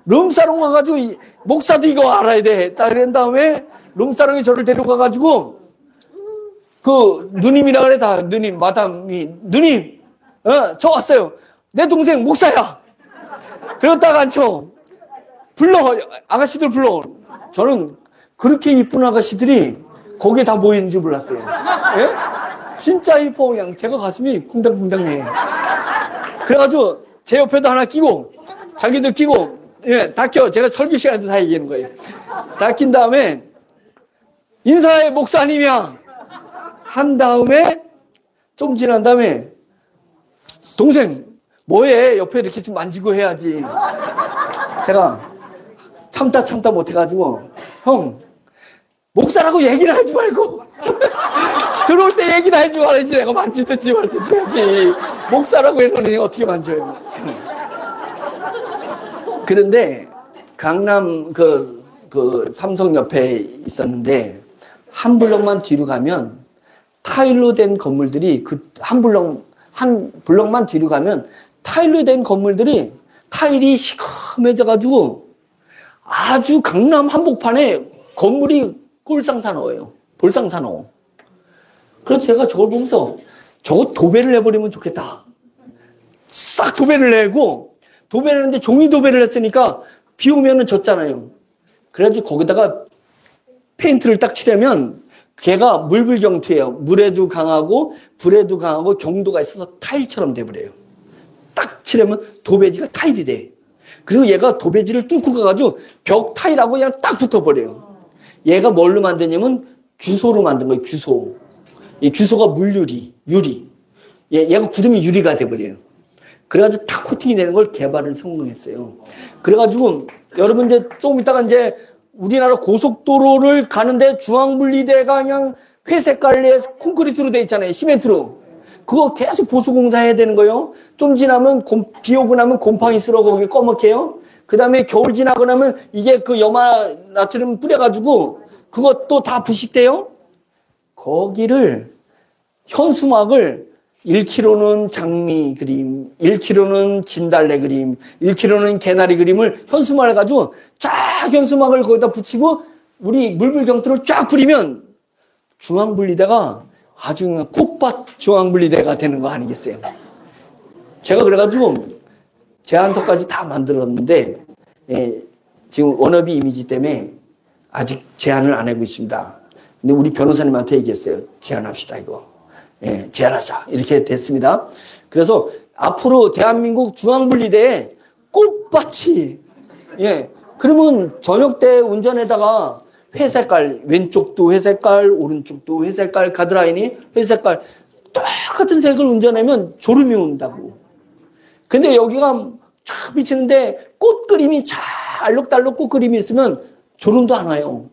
Speaker 1: 룸사롱 가가지고 목사도 이거 알아야 돼. 딱 그런 다음에 룸사롱에 저를 데려가가지고 그 누님이라 그래. 다 누님 마담이 누님 저 왔어요. 내 동생 목사야. 그러다가 앉혀. 아가씨들 불러. 저는 그렇게 이쁜 아가씨들이 거기에 다 모이는 줄 몰랐어요. 예? 진짜 이뻐. 그냥 제가 가슴이 쿵당쿵당해. 그래가지고 제 옆에도 하나 끼고 자기도 끼고 예, 다 껴. 제가 설교 시간에도 다 얘기하는 거예요. 다 낀 다음에 인사해 목사님이야 한 다음에 좀 지난 다음에 동생 뭐해? 옆에 이렇게 좀 만지고 해야지. 제가 참다 못해가지고 형 목사라고 얘기를 하지 말고 들어올 때 얘기를 하지 말아야지. 내가 만지든지 말든지 하지. 목사라고 해놓으니 어떻게 만져요. 그런데 강남 그 삼성 옆에 있었는데 한 블럭만 뒤로 가면 타일로 된 건물들이 그 한 블럭만 뒤로 가면 타일로 된 건물들이 타일이 시커매져가지고 아주 강남 한복판에 건물이 꼴상사나워요. 볼상사나워. 그래서 제가 저걸 보면서 저거 도배를 해버리면 좋겠다. 싹 도배를 내고 도배를 했는데 종이 도배를 했으니까 비 오면은 젖잖아요. 그래가지고 거기다가 페인트를 딱 칠하면 걔가 물불경투예요. 물에도 강하고 불에도 강하고 경도가 있어서 타일처럼 돼버려요. 딱 칠하면 도배지가 타일이 돼. 그리고 얘가 도배지를 뚫고 가가지고 벽 타일하고 그냥 딱 붙어버려요. 얘가 뭘로 만드냐면 규소로 만든 거예요. 규소. 이 규소가 물유리, 유리. 얘가 굳으면 유리가 돼버려요. 그래가지고 탁 코팅이 되는 걸 개발을 성공했어요. 그래가지고 여러분 이제 조금 있다가 이제 우리나라 고속도로를 가는데 중앙분리대가 그냥 회색깔의 콘크리트로 돼 있잖아요. 시멘트로. 그거 계속 보수공사해야 되는 거예요. 좀 지나면 비 오고 나면 곰팡이 쓸어 거기 꺼먹게요. 그 다음에 겨울 지나고 나면 이게 그 염화 나트륨 뿌려가지고 그것도 다 부식돼요. 거기를 현수막을 1kg는 장미 그림, 1kg는 진달래 그림, 1kg는 개나리 그림을 현수막을 가지고 쫙 현수막을 거기다 붙이고 우리 물불경투를 쫙 뿌리면 중앙분리대가 아주 그냥 콧밭 중앙분리대가 되는 거 아니겠어요? 제가 그래가지고 제안서까지 다 만들었는데 지금 워너비 이미지 때문에 아직 제안을 안 하고 있습니다. 근데 우리 변호사님한테 얘기했어요. 제안합시다 이거. 제안하자. 이렇게 됐습니다. 그래서 앞으로 대한민국 중앙분리대에 꽃밭이, 그러면 저녁 때 운전에다가 회색깔, 왼쪽도 회색깔, 오른쪽도 회색깔, 가드라인이 회색깔, 똑같은 색을 운전하면 졸음이 온다고. 근데 여기가 쫙 비치는데 꽃 그림이 쫙 알록달록 꽃 그림이 있으면 졸음도 안 와요.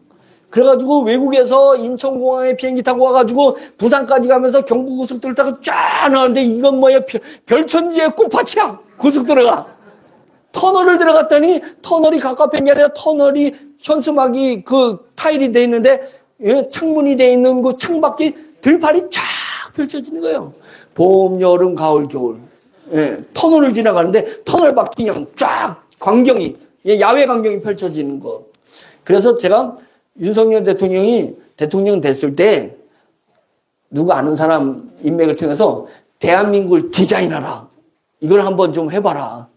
Speaker 1: 그래가지고 외국에서 인천공항에 비행기 타고 와가지고 부산까지 가면서 경부고속도로 타고 쫙 나오는데 이건 뭐야? 별천지의 꽃밭이야. 고속도로가. 터널을 들어갔더니 터널이 가깝은 게 아니라 터널이 현수막이 그 타일이 돼 있는데 창문이 돼 있는 그 창밖이 들판이 쫙 펼쳐지는 거예요. 봄, 여름, 가을, 겨울. 터널을 지나가는데 터널 밖이 그냥 쫙 광경이 야외 광경이 펼쳐지는 거. 그래서 제가 윤석열 대통령이 대통령 됐을 때 누구 아는 사람 인맥을 통해서 대한민국을 디자인하라. 이걸 한번 좀 해봐라.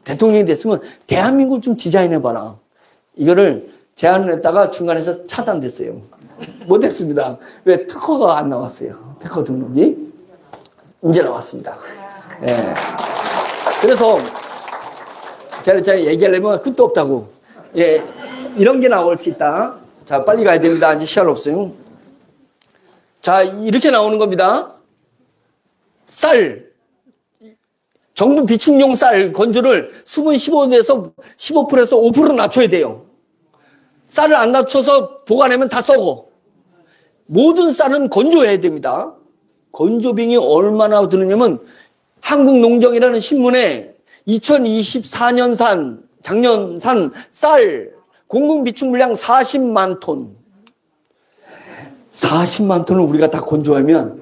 Speaker 1: 대통령이 됐으면 대한민국을 좀 디자인해봐라. 이거를 제안을 했다가 중간에서 차단됐어요. 못했습니다. 왜? 특허가 안 나왔어요. 특허 등록이. 이제 나왔습니다. 그래서 제가 얘기하려면 끝도 없다고. 이런 게 나올 수 있다. 자, 빨리 가야 됩니다. 이제 시간 없어요. 자, 이렇게 나오는 겁니다. 쌀. 정부 비축용 쌀 건조를 수분 15에서 15%에서 5% 낮춰야 돼요. 쌀을 안 낮춰서 보관하면 다 썩어. 모든 쌀은 건조해야 됩니다. 건조비용이 얼마나 드느냐면 한국농정이라는 신문에 2024년 작년 산 쌀 공공 비축 물량 40만 톤. 40만 톤을 우리가 다 건조하면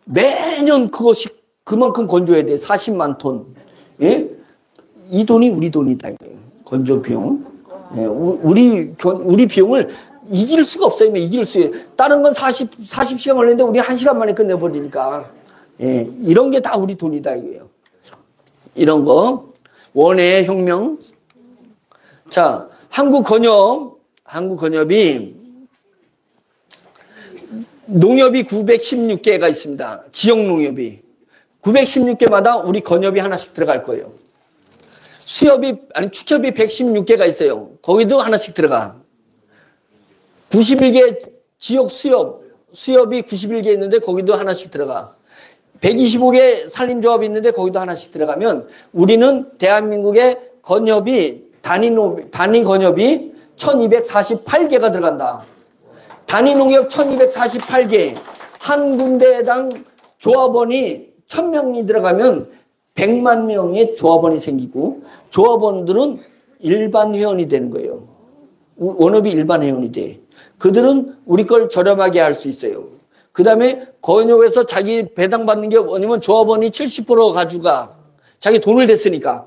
Speaker 1: 매년 그만큼 건조해야 돼. 40만 톤. 이 돈이 우리 돈이다. 건조 비용. 우리 비용을 이길 수가 없어요. 이길 수. 다른 건 40시간 걸리는데 우리 1시간 만에 끝내버리니까. 이런 게 다 우리 돈이다. 이거예요. 이런 거. 원의 혁명. 자, 한국건협이 농협이 916개가 있습니다. 지역 농협이. 916개마다 우리 건협이 하나씩 들어갈 거예요. 축협이 116개가 있어요. 거기도 하나씩 들어가. 91개 지역 수협이 91개 있는데 거기도 하나씩 들어가. 125개 산림조합이 있는데 거기도 하나씩 들어가면 우리는 대한민국의 건협이 단위 건협이 1248개가 들어간다. 단위 농협 1248개. 한 군데당 조합원이 1000명이 들어가면 100만 명의 조합원이 생기고 조합원들은 일반 회원이 되는 거예요. 원업이 일반 회원이 돼. 그들은 우리 걸 저렴하게 할 수 있어요. 그 다음에 건협에서 자기 배당받는 게 뭐냐면 조합원이 70% 가져가. 자기 돈을 댔으니까.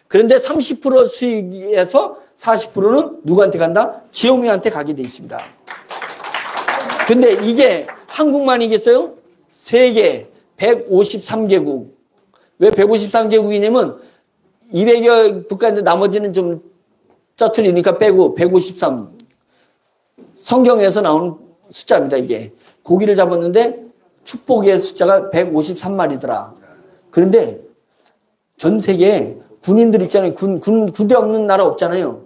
Speaker 1: 그런데 30% 수익에서 40%는 누구한테 간다? 지영이한테 가게 돼 있습니다. 근데 이게 한국만이겠어요? 세계 153개국. 왜 153개국이냐면 200여 국가인데 나머지는 좀 짜투리니까 빼고 153. 성경에서 나온 숫자입니다, 이게. 고기를 잡았는데 축복의 숫자가 153마리더라. 그런데 전 세계에 군인들 있잖아요. 군대 없는 나라 없잖아요.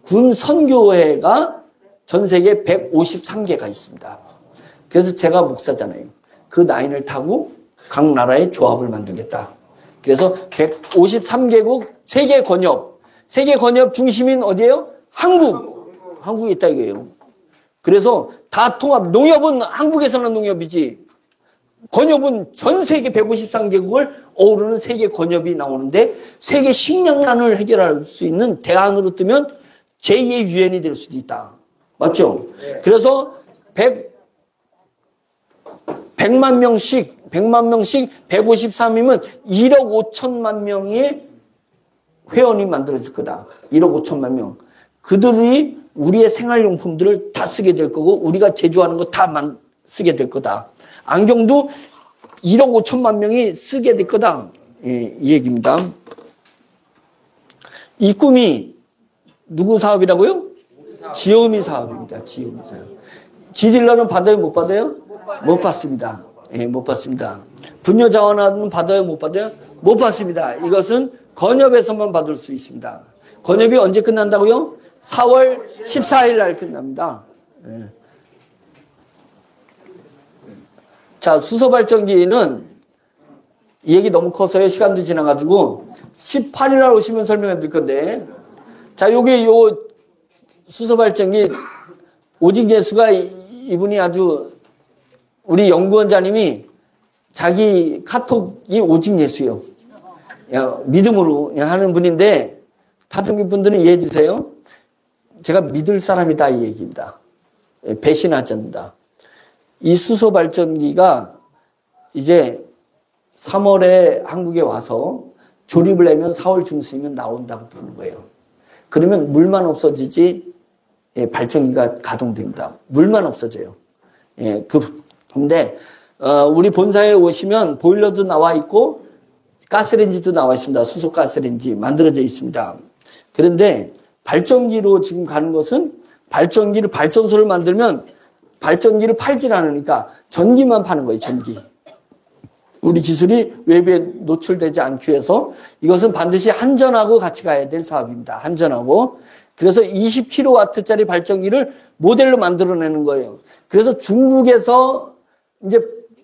Speaker 1: 군 선교회가 전 세계에 153개가 있습니다. 그래서 제가 목사잖아요. 그 라인을 타고 각 나라의 조합을 만들겠다. 그래서 153개국 세계 건협. 세계 건협 중심인 어디예요? 한국. 한국에 있다 이거예요. 그래서 다 통합. 농협은 한국에서 난 농협이지. 건협은 전 세계 153개국을 어우르는 세계 건협이 나오는데 세계 식량난을 해결할 수 있는 대안으로 뜨면 제2의 유엔이 될 수도 있다. 맞죠? 네. 그래서 100만 명씩 153이면 1억 5천만 명의 회원이 만들어질 거다. 1억 5천만 명. 그들이 우리의 생활용품들을 다 쓰게 될 거고 우리가 제조하는 거 다 쓰게 될 거다. 안경도 1억 5천만 명이 쓰게 될 거다. 예, 이 얘기입니다. 이 꿈이 누구 사업이라고요? 지어미 사업입니다. 지어미 사업. 지딜러는 받아요? 못 받아요? 못 받습니다. 예, 못 받습니다. 분녀자원은 받아요? 못 받아요? 못 받습니다. 이것은 건협에서만 받을 수 있습니다. 건협이 언제 끝난다고요? 4월 14일 날 끝납니다. 예. 자, 수소발전기는 이 얘기 너무 커서요. 시간도 지나가지고 18일 날 오시면 설명해 드릴 건데, 자, 요게 요 수소발전기 오직 예수가 이분이 아주 우리 연구원자님이 자기 카톡이 오직 예수요. 믿음으로 하는 분인데 다른 분들은 이해해 주세요. 제가 믿을 사람이다 이 얘기입니다. 배신하지 않는다. 이 수소발전기가 이제 3월에 한국에 와서 조립을 하면 4월 중순이면 나온다고 부르는 거예요. 그러면 물만 없어지지 발전기가 가동됩니다. 물만 없어져요. 근데 우리 본사에 오시면 보일러도 나와 있고 가스레인지도 나와 있습니다. 수소 가스레인지 만들어져 있습니다. 그런데 발전기로 지금 가는 것은 발전소를 만들면 발전기를 팔질 않으니까 전기만 파는 거예요. 전기. 우리 기술이 외부에 노출되지 않기 위해서 이것은 반드시 한전하고 같이 가야 될 사업입니다. 한전하고. 그래서 20kW짜리 발전기를 모델로 만들어내는 거예요. 그래서 중국에서 이제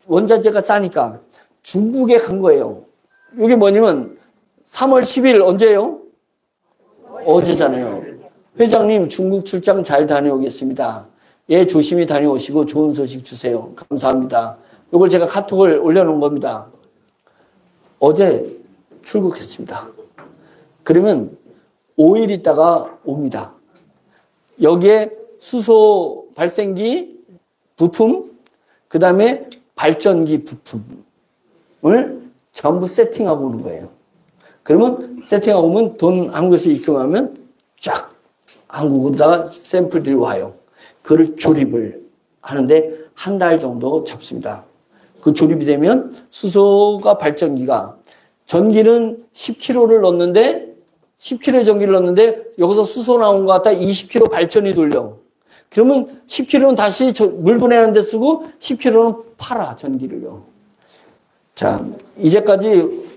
Speaker 1: 원자재가 싸니까 중국에 간 거예요. 이게 뭐냐면 3월 10일 언제예요? 어제잖아요. 회장님 중국 출장 잘 다녀오겠습니다. 예, 조심히 다녀오시고 좋은 소식 주세요. 감사합니다. 이걸 제가 카톡을 올려놓은 겁니다. 어제 출국했습니다. 그러면 5일 있다가 옵니다. 여기에 수소 발생기 부품, 그 다음에 발전기 부품을 전부 세팅하고 오는 거예요. 그러면 세팅하고 오면 돈 한국에서 입금하면 쫙 한국으로다가 샘플들이 와요. 그걸 조립을 하는데 한 달 정도 잡습니다. 그 조립이 되면 수소가 발전기가 전기는 10kg를 넣는데 10kg 전기를 넣는데 여기서 수소 나온 것 같다 20kg 발전이 돌려. 그러면 10kg는 다시 물 보내는 데 쓰고 10kg는 팔아 전기를요. 자, 이제까지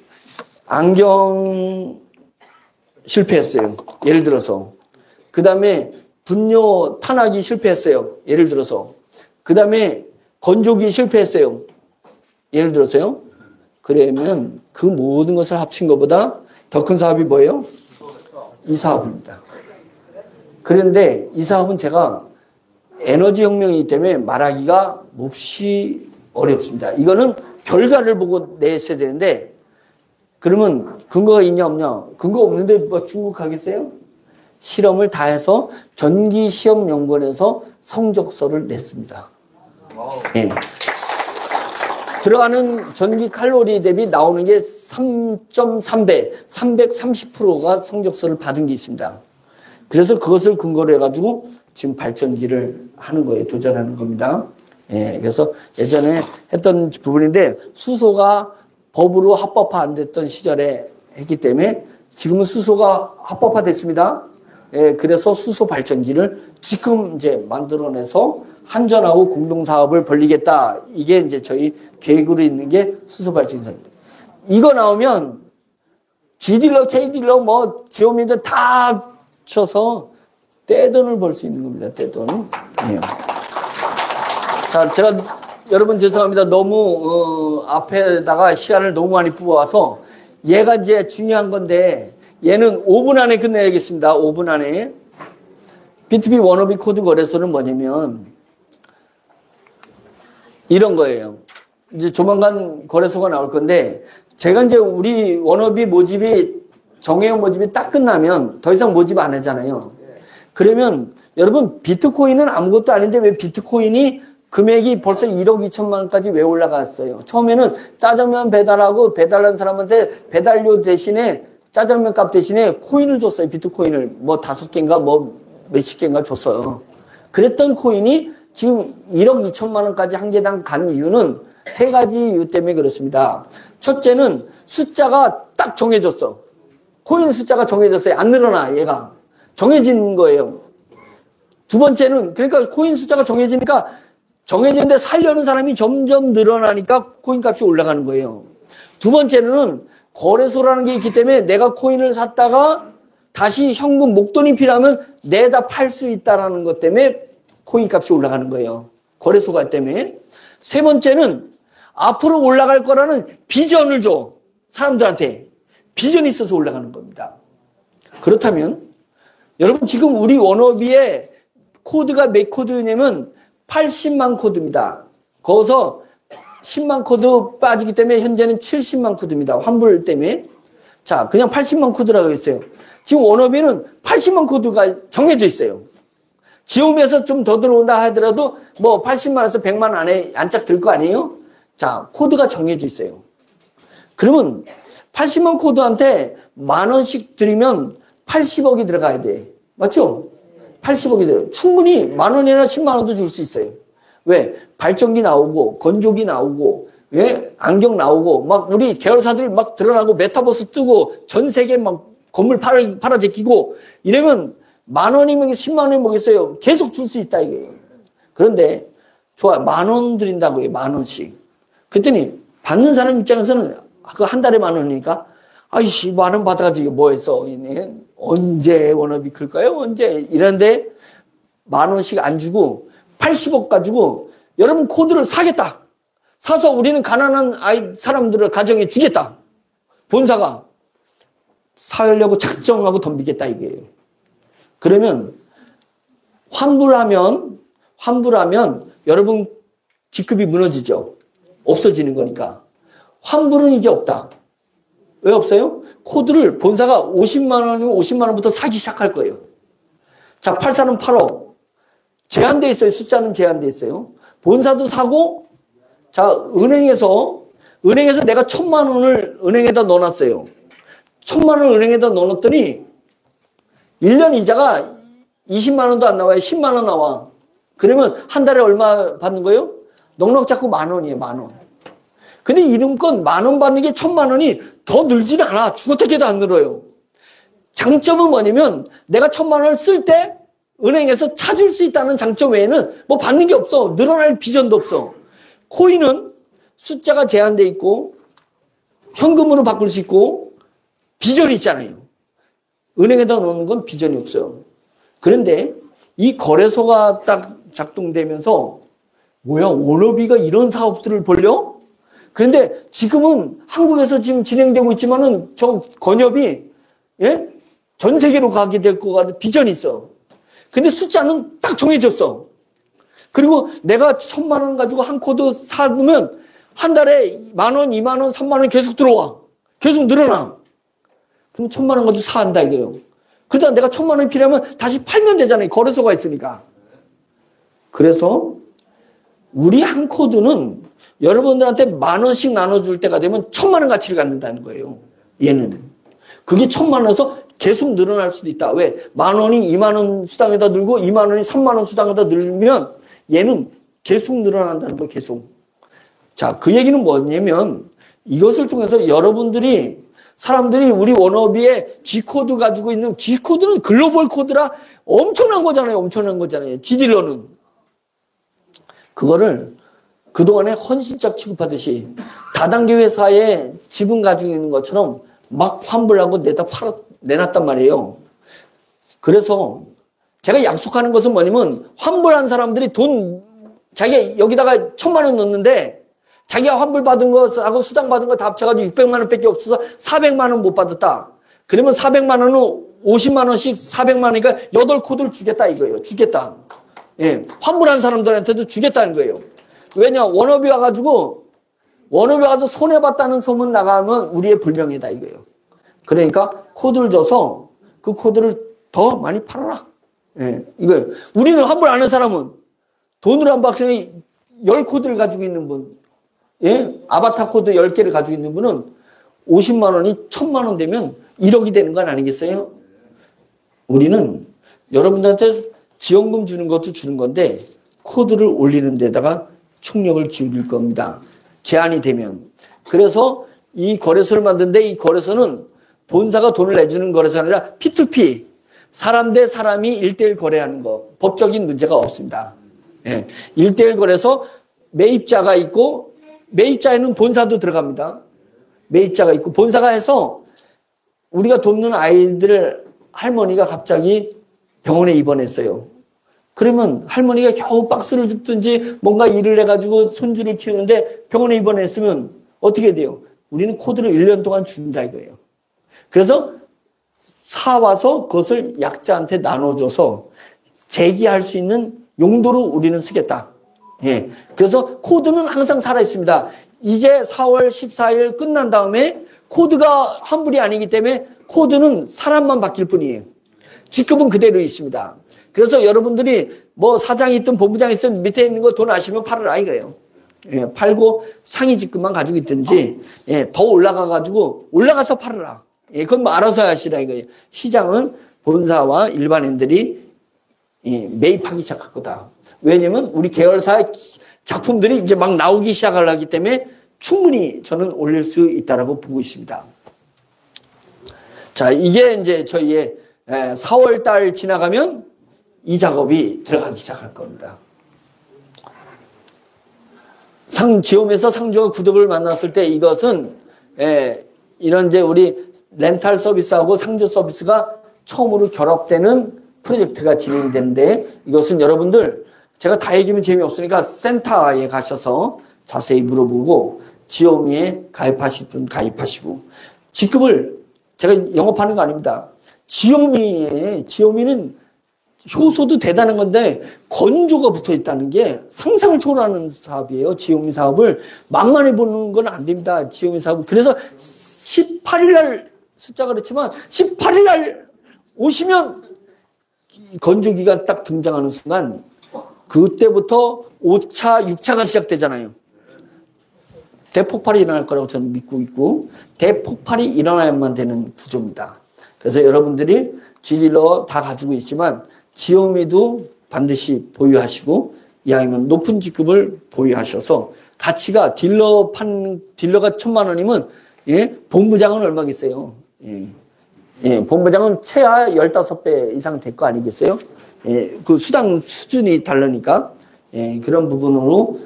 Speaker 1: 안경 실패했어요. 예를 들어서. 그 다음에 분뇨 탄하기 실패했어요. 예를 들어서. 그 다음에 건조기 실패했어요. 예를 들어서요. 그러면 그 모든 것을 합친 것보다 더 큰 사업이 뭐예요? 이 사업입니다. 그런데 이 사업은 제가 에너지 혁명이기 때문에 말하기가 몹시 어렵습니다. 이거는 결과를 보고 내셔야 되는데 그러면 근거가 있냐 없냐? 근거 없는데 뭐 중국 가겠어요? 실험을 다 해서 전기시험연구원에서 성적서를 냈습니다. 예. 들어가는 전기 칼로리 대비 나오는 게 3.3배, 330%가 성적서를 받은 게 있습니다. 그래서 그것을 근거로 해가지고 지금 발전기를 하는 거예요. 도전하는 겁니다. 예, 그래서 예전에 했던 부분인데 수소가 법으로 합법화 안 됐던 시절에 했기 때문에 지금은 수소가 합법화 됐습니다. 예, 그래서 수소 발전기를 지금 이제 만들어내서 한전하고 공동사업을 벌리겠다. 이게 이제 저희 계획으로 있는 게 수소 발전기입니다. 이거 나오면 G딜러, K딜러, 뭐 지오민들 다 쳐서 떼돈을 벌 수 있는 겁니다. 떼돈. 예. 자, 제가 여러분 죄송합니다. 너무 앞에다가 시간을 너무 많이 뽑아와서 얘가 이제 중요한 건데 얘는 5분 안에 끝내야겠습니다. 5분 안에. B2B 워너비 코드 거래소는 뭐냐면 이런 거예요. 이제 조만간 거래소가 나올 건데 제가 이제 우리 워너비 모집이 정회원 모집이 딱 끝나면 더 이상 모집 안 하잖아요. 그러면 여러분 비트코인은 아무것도 아닌데 왜 비트코인이 금액이 벌써 1억 2천만 원까지 왜 올라갔어요? 처음에는 짜장면 배달하고 배달한 사람한테 배달료 대신에 짜장면 값 대신에 코인을 줬어요. 비트코인을 뭐 5개인가 뭐 몇십 개인가 줬어요. 그랬던 코인이 지금 1억 2천만 원까지 한 개당 간 이유는 세 가지 이유 때문에 그렇습니다. 첫째는 숫자가 딱 정해졌어. 코인 숫자가 정해졌어요. 안 늘어나 얘가. 정해진 거예요. 두 번째는 그러니까 코인 숫자가 정해지니까 정해진데 살려는 사람이 점점 늘어나니까 코인 값이 올라가는 거예요. 두 번째는 거래소라는 게 있기 때문에 내가 코인을 샀다가 다시 현금 목돈이 필요하면 내다 팔 수 있다는 것 때문에 코인 값이 올라가는 거예요. 거래소가 때문에. 세 번째는 앞으로 올라갈 거라는 비전을 줘. 사람들한테. 비전이 있어서 올라가는 겁니다. 그렇다면 여러분 지금 우리 워너비의 코드가 몇 코드냐면 80만 코드입니다. 거기서 10만 코드 빠지기 때문에 현재는 70만 코드입니다. 환불 때문에. 자, 그냥 80만 코드라고 했어요. 지금 워너비는 80만 코드가 정해져 있어요. 지오미에서 좀 더 들어온다 하더라도 뭐 80만에서 100만 안에 안짝 들 거 아니에요? 자, 코드가 정해져 있어요. 그러면 80만 코드한테 10,000원씩 드리면 80억이 들어가야 돼. 맞죠? 80억이 들어요. 충분히 10,000원이나 10만 원도 줄 수 있어요. 왜? 발전기 나오고 건조기 나오고 왜? 안경 나오고 막 우리 계열사들이 막 드러나고 메타버스 뜨고 전 세계 막 건물 팔아 제끼고 이러면 10,000원이면 10만 원이 뭐겠어요? 계속 줄 수 있다 이거예요. 그런데 좋아 10,000원 드린다고 해요. 10,000원씩. 그랬더니 받는 사람 입장에서는 그 한 달에 10,000원이니까 아이씨 10,000원 받아가지고 뭐 했어? 언제 워너비 클까요? 언제? 이런데 10,000원씩 안 주고 80억 가지고 여러분 코드를 사겠다. 사서 우리는 가난한 사람들을 가정에 주겠다. 본사가 사려고 작정하고 덤비겠다 이거예요. 그러면 환불하면 여러분 직급이 무너지죠. 없어지는 거니까. 환불은 이제 없다. 왜 없어요? 코드를 본사가 50만 원이면 50만 원부터 사기 시작할 거예요. 자, 84는 8억. 제한돼 있어요. 숫자는 제한돼 있어요. 본사도 사고, 자, 은행에서 내가 1,000만 원을 은행에다 넣어놨어요. 1,000만 원을 은행에다 넣어놨더니 1년 이자가 20만 원도 안 나와요. 10만 원 나와. 그러면 한 달에 얼마 받는 거예요? 넉넉 잡고 10,000원이에요. 10,000원. 근데 이놈건 10,000원 받는 게 1,000만 원이 더 늘지는 않아. 죽어떻게도 안 늘어요. 장점은 뭐냐면 내가 1,000만 원을 쓸 때 은행에서 찾을 수 있다는 장점 외에는 뭐 받는 게 없어. 늘어날 비전도 없어. 코인은 숫자가 제한돼 있고 현금으로 바꿀 수 있고 비전이 있잖아요. 은행에다 넣는 건 비전이 없어요. 그런데 이 거래소가 딱 작동되면서 뭐야 워너비가 이런 사업들을 벌려? 그런데 지금은 한국에서 지금 진행되고 있지만은 저 건협이 예? 전 세계로 가게 될 것 같은 비전이 있어. 근데 숫자는 딱 정해졌어. 그리고 내가 1,000만 원 가지고 한 코드 사면 한 달에 10,000원, 20,000원, 30,000원 계속 들어와. 계속 늘어나. 그럼 1,000만 원 가지고 사한다 이거예요. 그러다 내가 1,000만 원이 필요하면 다시 팔면 되잖아요. 거래소가 있으니까. 그래서 우리 한 코드는 여러분들한테 10,000원씩 나눠줄 때가 되면 1,000만 원 가치를 갖는다는 거예요. 얘는. 그게 1,000만 원에서 계속 늘어날 수도 있다. 왜? 10,000원이 2만 원 수당에다 늘고 2만 원이 3만 원 수당에다 늘면 얘는 계속 늘어난다는 거예요. 계속. 자, 그 얘기는 뭐냐면 이것을 통해서 여러분들이 사람들이 우리 워너비의 G코드 가지고 있는 G코드는 글로벌 코드라 엄청난 거잖아요. 엄청난 거잖아요. G딜러는. 그거를 그동안에 헌신짝 취급하듯이 다단계 회사에 지분 가지고 있는 것처럼 막 환불하고 내놨단 말이에요. 그래서 제가 약속하는 것은 뭐냐면 환불한 사람들이 돈 자기가 여기다가 1,000만 원 넣었는데 자기가 환불 받은 것하고 수당 받은 거 다 합쳐가지고 600만 원밖에 없어서 400만 원 못 받았다. 그러면 400만 원은 50만 원씩 400만 원이니까 8코드를 주겠다 이거예요. 주겠다. 예, 환불한 사람들한테도 주겠다는 거예요. 왜냐? 워너비 와가지고 워너비 와서 손해봤다는 소문 나가면 우리의 불명예다 이거예요. 그러니까 코드를 줘서 그 코드를 더 많이 팔아라. 예, 이거예요. 우리는 환불 안 한 사람은 돈으로 한 박스에 10코드를 가지고 있는 분, 예, 아바타 코드 10개를 가지고 있는 분은 50만 원이 1,000만 원 되면 1억이 되는 건 아니겠어요? 우리는 여러분들한테 지원금 주는 것도 주는 건데 코드를 올리는 데다가 총력을 기울일 겁니다. 제한이 되면. 그래서 이 거래소를 만드는데 이 거래소는 본사가 돈을 내주는 거래소가 아니라 P2P. 사람 대 사람이 1대1 거래하는 거. 법적인 문제가 없습니다. 예. 1대1 거래소 매입자가 있고 매입자에는 본사도 들어갑니다. 매입자가 있고 본사가 해서 우리가 돕는 아이들 할머니가 갑자기 병원에 입원했어요. 그러면 할머니가 겨우 박스를 줍든지 뭔가 일을 해가지고 손주를 키우는데 병원에 입원했으면 어떻게 돼요? 우리는 코드를 1년 동안 준다 이거예요. 그래서 사와서 그것을 약자한테 나눠줘서 재기할 수 있는 용도로 우리는 쓰겠다. 예. 그래서 코드는 항상 살아있습니다. 이제 4월 14일 끝난 다음에 코드가 환불이 아니기 때문에 코드는 사람만 바뀔 뿐이에요. 직급은 그대로 있습니다. 그래서 여러분들이 뭐 사장이 있든 본부장이 있든 밑에 있는 거 돈 아시면 팔아라 이거예요. 예, 팔고 상위 직급만 가지고 있든지 예, 더 올라가서 팔아라. 예, 그건 뭐 알아서 하시라 이거예요. 시장은 본사와 일반인들이 예, 매입하기 시작할 거다. 왜냐면 우리 계열사의 작품들이 이제 막 나오기 시작을 하기 때문에 충분히 저는 올릴 수 있다라고 보고 있습니다. 자, 이게 이제 저희의 4월 달 지나가면 이 작업이 들어가기 시작할 겁니다. 지홈에서 상주가 구독을 만났을 때 이것은 이런 이제 우리 렌탈 서비스하고 상주 서비스가 처음으로 결합되는 프로젝트가 진행되는데 이것은 여러분들 제가 다 얘기하면 재미없으니까 센터에 가셔서 자세히 물어보고 지홈이에 가입하실 분 가입하시고 직급을 제가 영업하는 거 아닙니다. 지홈이는 효소도 대단한 건데 건조가 붙어 있다는 게 상상을 초월하는 사업이에요. 지홈이 사업을 만만히 보는 건 안 됩니다. 지홈이 사업은. 그래서 18일 날 숫자가 그렇지만 18일 날 오시면 건조기가 딱 등장하는 순간 그때부터 5차, 6차가 시작되잖아요. 대폭발이 일어날 거라고 저는 믿고 있고 대폭발이 일어나야만 되는 구조입니다. 그래서 여러분들이 G딜러 다 가지고 있지만 지홈이도 반드시 보유하시고 이왕이면 높은 직급을 보유하셔서 가치가 딜러가 1,000만 원이면 예, 본부장은 얼마겠어요? 예, 본부장은 최하 15배 이상 될 거 아니겠어요? 예, 그 수당 수준이 다르니까 예, 그런 부분으로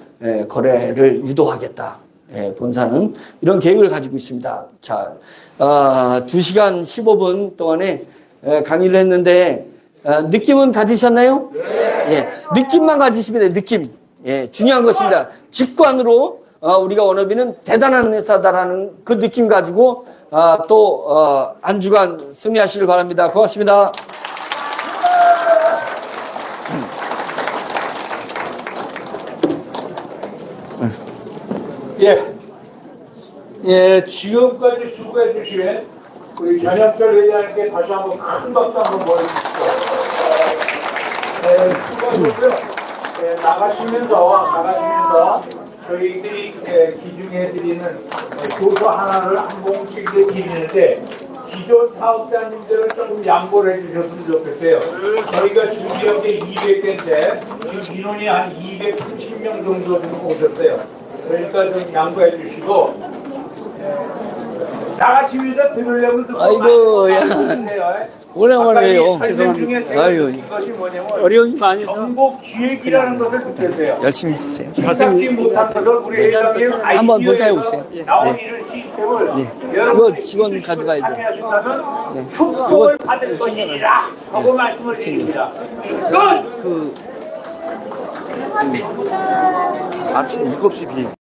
Speaker 1: 거래를 유도하겠다. 예, 본사는 이런 계획을 가지고 있습니다. 자, 2시간 15분 동안에 강의를 했는데 느낌은 가지셨나요? 네. 예, 느낌만 가지시면 돼요. 느낌. 예, 중요한 것입니다. 직관으로 우리가 워너비는 대단한 회사다라는 그 느낌 가지고 또 한 주간 승리하시길 바랍니다. 고맙습니다.
Speaker 2: 예, 지금까지 수고해 주신 우리 전현철 회장님께 다시 한번 큰 박수 한번 보내주십시오. 수고하셨고요. 나가시면서 저희들이 기증해드리는 교서 하나를 한 봉씩 드리는데 기존 사업자님들은 조금 양보를 해주셨으면 좋겠어요. 저희가 준비한 게 200개인데 지금 인원이 한 230명 정도 지금 오셨어요. 그러니까 좀 양보해 주시고 나가시면서 들으려면 듣고
Speaker 1: 아이고, 야. 오랜만에 요
Speaker 2: 죄송합니다.
Speaker 1: 아유,
Speaker 2: 이것이 뭐냐면
Speaker 3: 어려움이 많이 있어.
Speaker 2: 정복 기획이라는 것을 느꼈어요.
Speaker 1: 열심히 해주세요.
Speaker 2: 생각지 못한 것을 우리 회장님
Speaker 1: 한번 본사에 오세요.
Speaker 2: 나온
Speaker 1: 네.
Speaker 2: 이런 시스템을
Speaker 1: 네.
Speaker 2: 여러분들이
Speaker 1: 그거 직원 가져가야 돼요.
Speaker 2: 참여하신다면 축복을 받을 것이니라 하고 말씀을 드립니다. 끝!
Speaker 4: 아침 7시 비행.